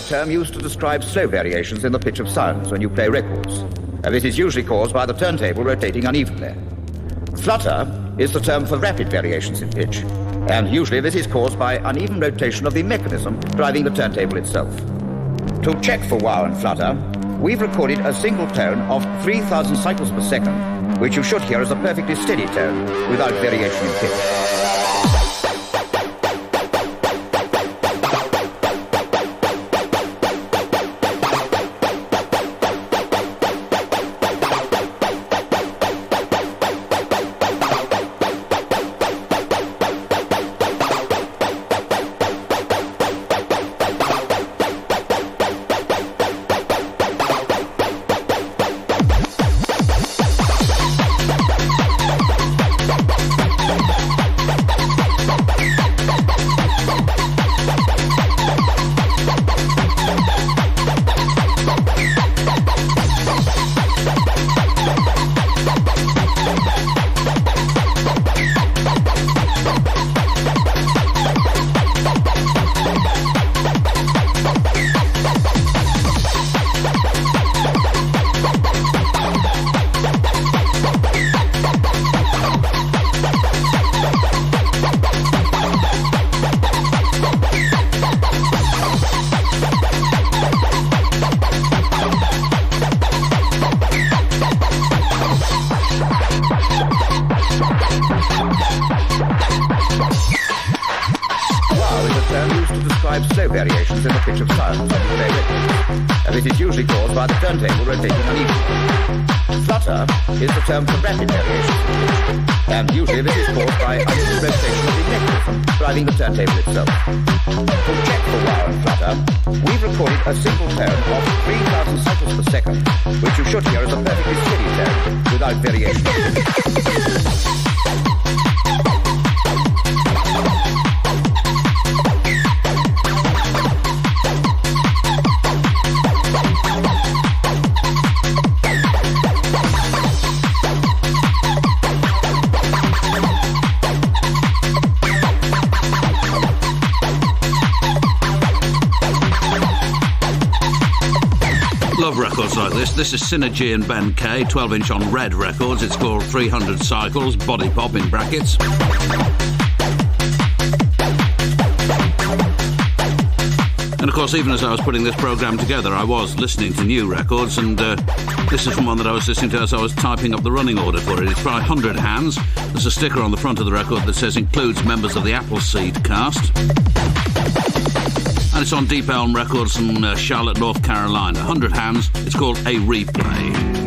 Term used to describe slow variations in the pitch of sounds when you play records. This is usually caused by the turntable rotating unevenly. Flutter is the term for rapid variations in pitch, and usually this is caused by uneven rotation of the mechanism driving the turntable itself. To check for wow and flutter, we've recorded a single tone of 3,000 cycles per second, which you should hear as a perfectly steady tone without variation in pitch. Slow variations in the pitch of sounds when you play records. This is usually caused by the turntable rotating unevenly. Flutter is the term for rapid variations in pitch, and usually this is caused by uneven rotation of the mechanism driving the turntable itself. To check for wow and flutter, we've recorded a single tone of 3,000 cycles per second, which you should hear as a perfectly steady tone without variation. Love records like this. This is Synergy and Ben Kay, 12-inch on Red Records. It's called 300 Cycles, Body Pop in brackets. And of course, even as I was putting this programme together, I was listening to new records, and this is from one that I was listening to as I was typing up the running order for it. It's by 100 Hands. There's a sticker on the front of the record that says includes members of the Appleseed cast. And it's on Deep Elm Records from Charlotte, North Carolina. 100 Hands. It's called A Replay.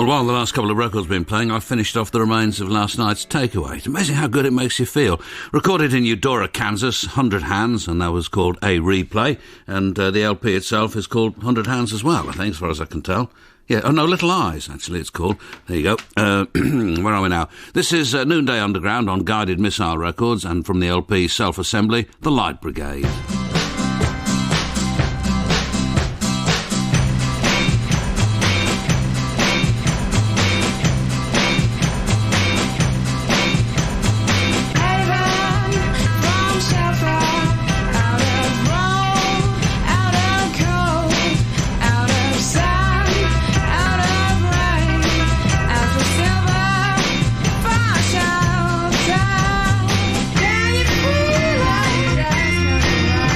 Well, while the last couple of records have been playing, I finished off the remains of last night's Takeaway. It's amazing how good it makes you feel. Recorded in Eudora, Kansas, 100 Hands, and that was called A Replay. And the LP itself is called 100 Hands as well, I think, as far as I can tell. Yeah, oh no, Little Eyes, actually, it's called. There you go. Where are we now? This is Noonday Underground on Guided Missile Records, and from the LP Self-Assembly, The Light Brigade. Can you feel like there's no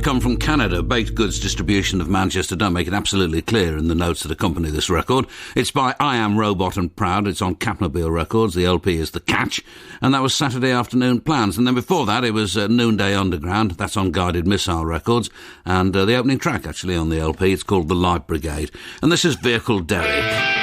that come from Canada. Baked Goods Distribution of Manchester don't make it absolutely clear in the notes that accompany this record. It's by I Am Robot and Proud. It's on Capnobile Records. The LP is The Catch. And that was Saturday Afternoon Plans. And then before that, it was Noonday Underground. That's on Guided Missile Records. And the opening track, actually, on the LP, it's called The Light Brigade. And this is Vehicle Derek.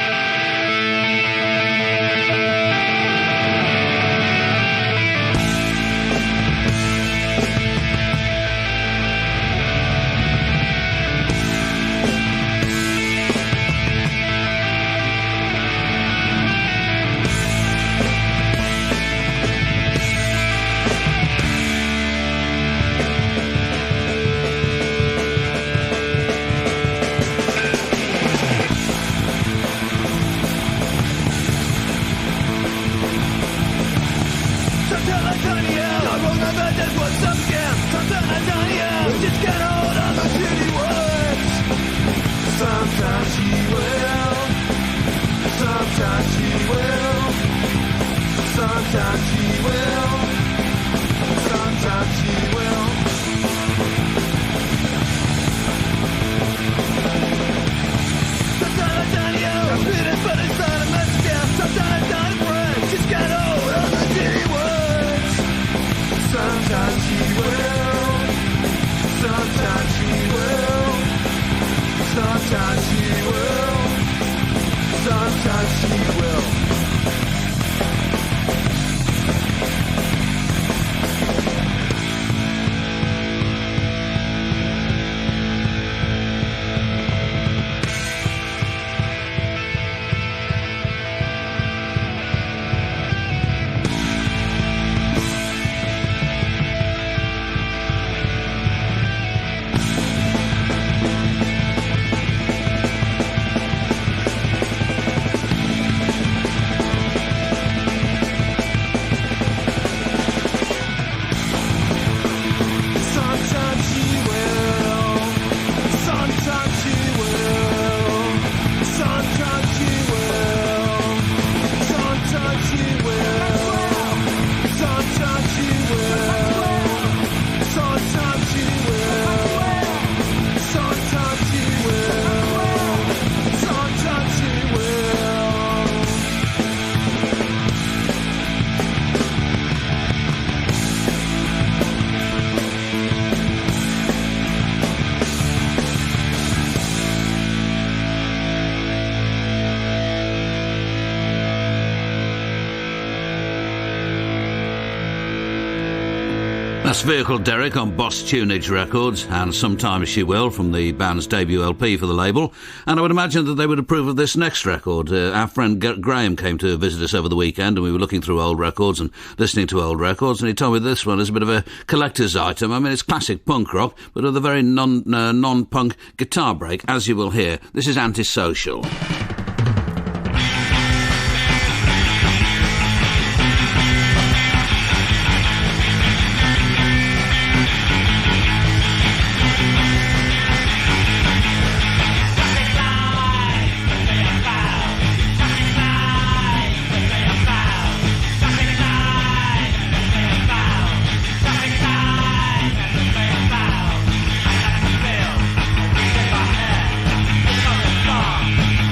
That's Vehicle Derek on Boss Tunage Records, and Sometimes She Will from the band's debut LP for the label. And I would imagine that they would approve of this next record. Our friend Graham came to visit us over the weekend, and we were looking through old records and listening to old records, and he told me this one is a bit of a collector's item. I mean, it's classic punk rock, but with a very non-punk guitar break, as you will hear. This is Antisocial.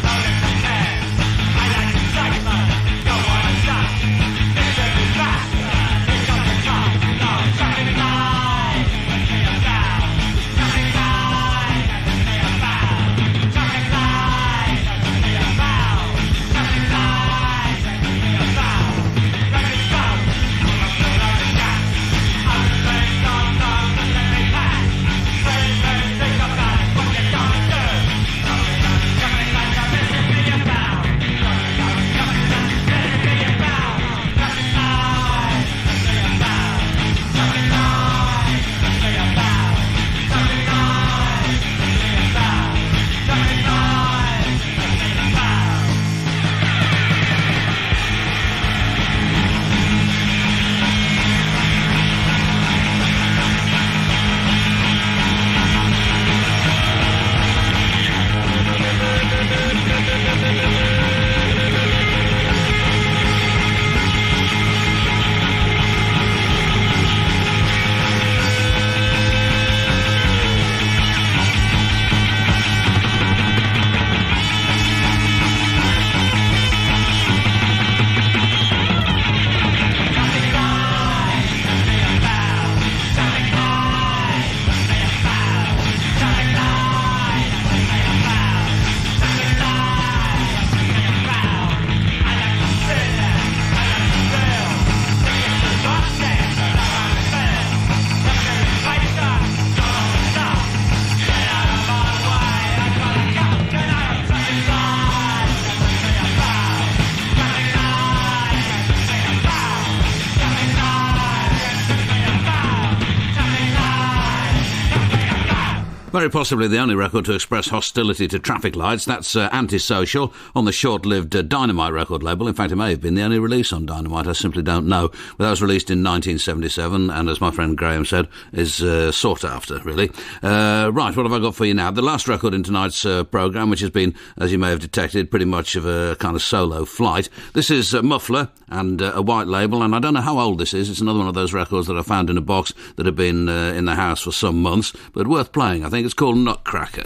Bye. Very possibly the only record to express hostility to traffic lights. That's Antisocial on the short-lived Dynamite record label. In fact, it may have been the only release on Dynamite. I simply don't know. But that was released in 1977, and as my friend Graham said, is sought after, really. Right, what have I got for you now? The last record in tonight's programme, which has been, as you may have detected, pretty much of a kind of solo flight. This is Muffler and a white label, and I don't know how old this is. It's another one of those records that I found in a box that had been in the house for some months, but worth playing. I think it's called Nutcracker.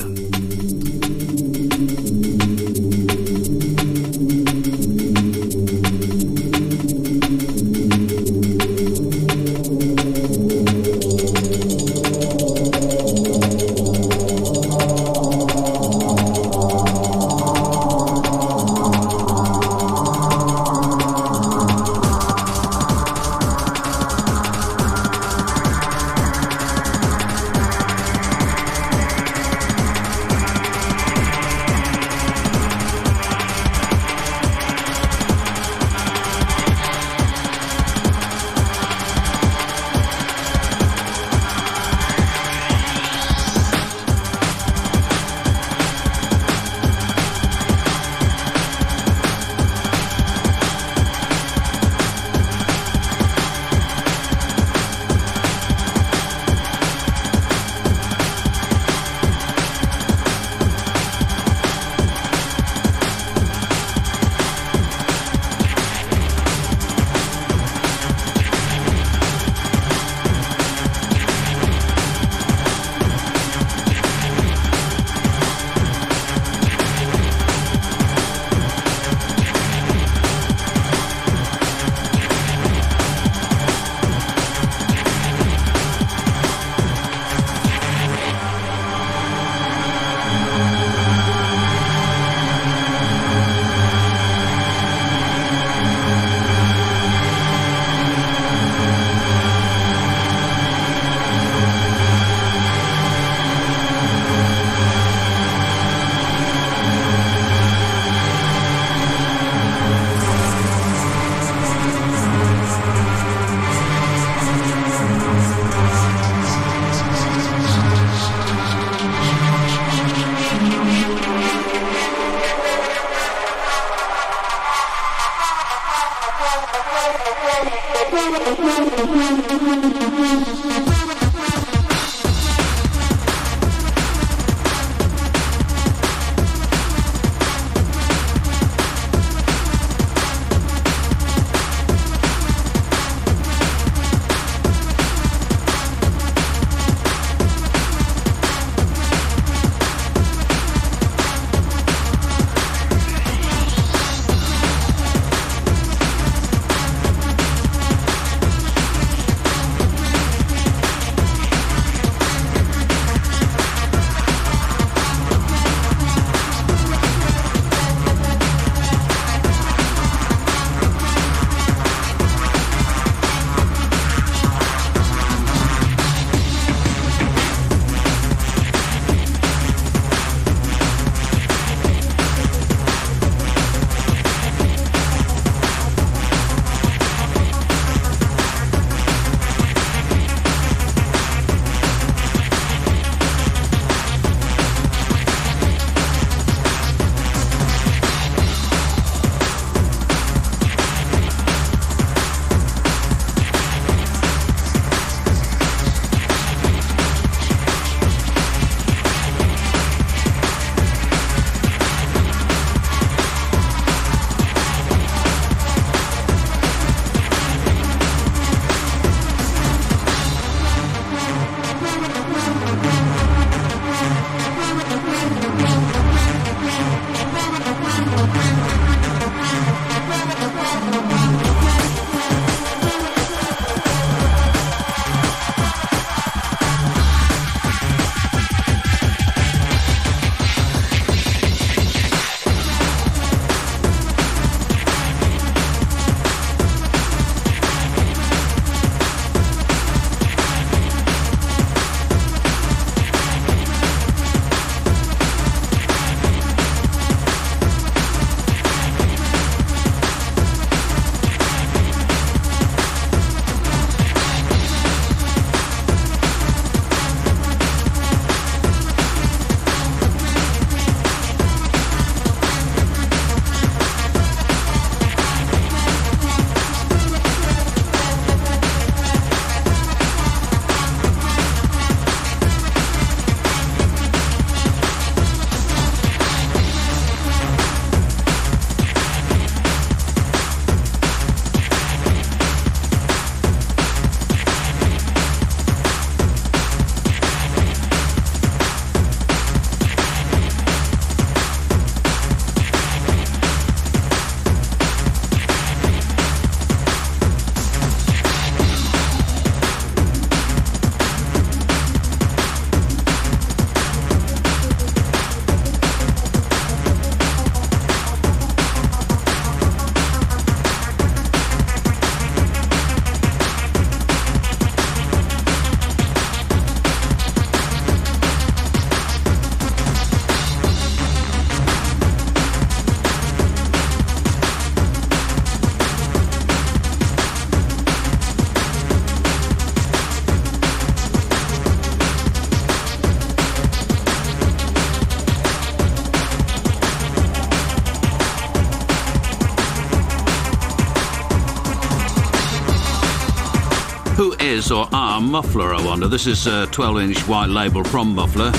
Who is or are Muffler, I wonder? This is a 12-inch white label from Muffler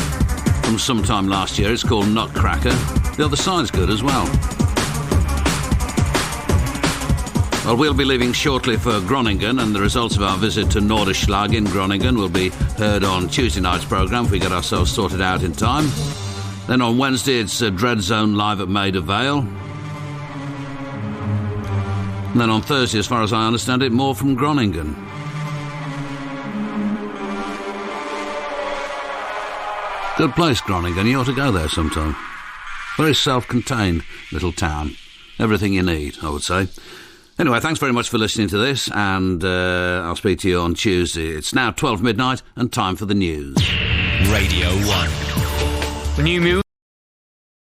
from sometime last year. It's called Nutcracker. The other side's good as well. Well, we'll be leaving shortly for Groningen, and the results of our visit to Norderslag in Groningen will be heard on Tuesday night's programme if we get ourselves sorted out in time. Then on Wednesday it's Dread Zone live at Maida Vale. And then on Thursday, as far as I understand it, more from Groningen. Good place, Groningen. You ought to go there sometime. Very self-contained little town. Everything you need, I would say. Anyway, thanks very much for listening to this, and I'll speak to you on Tuesday. It's now 12 midnight and time for the news. Radio 1. New music.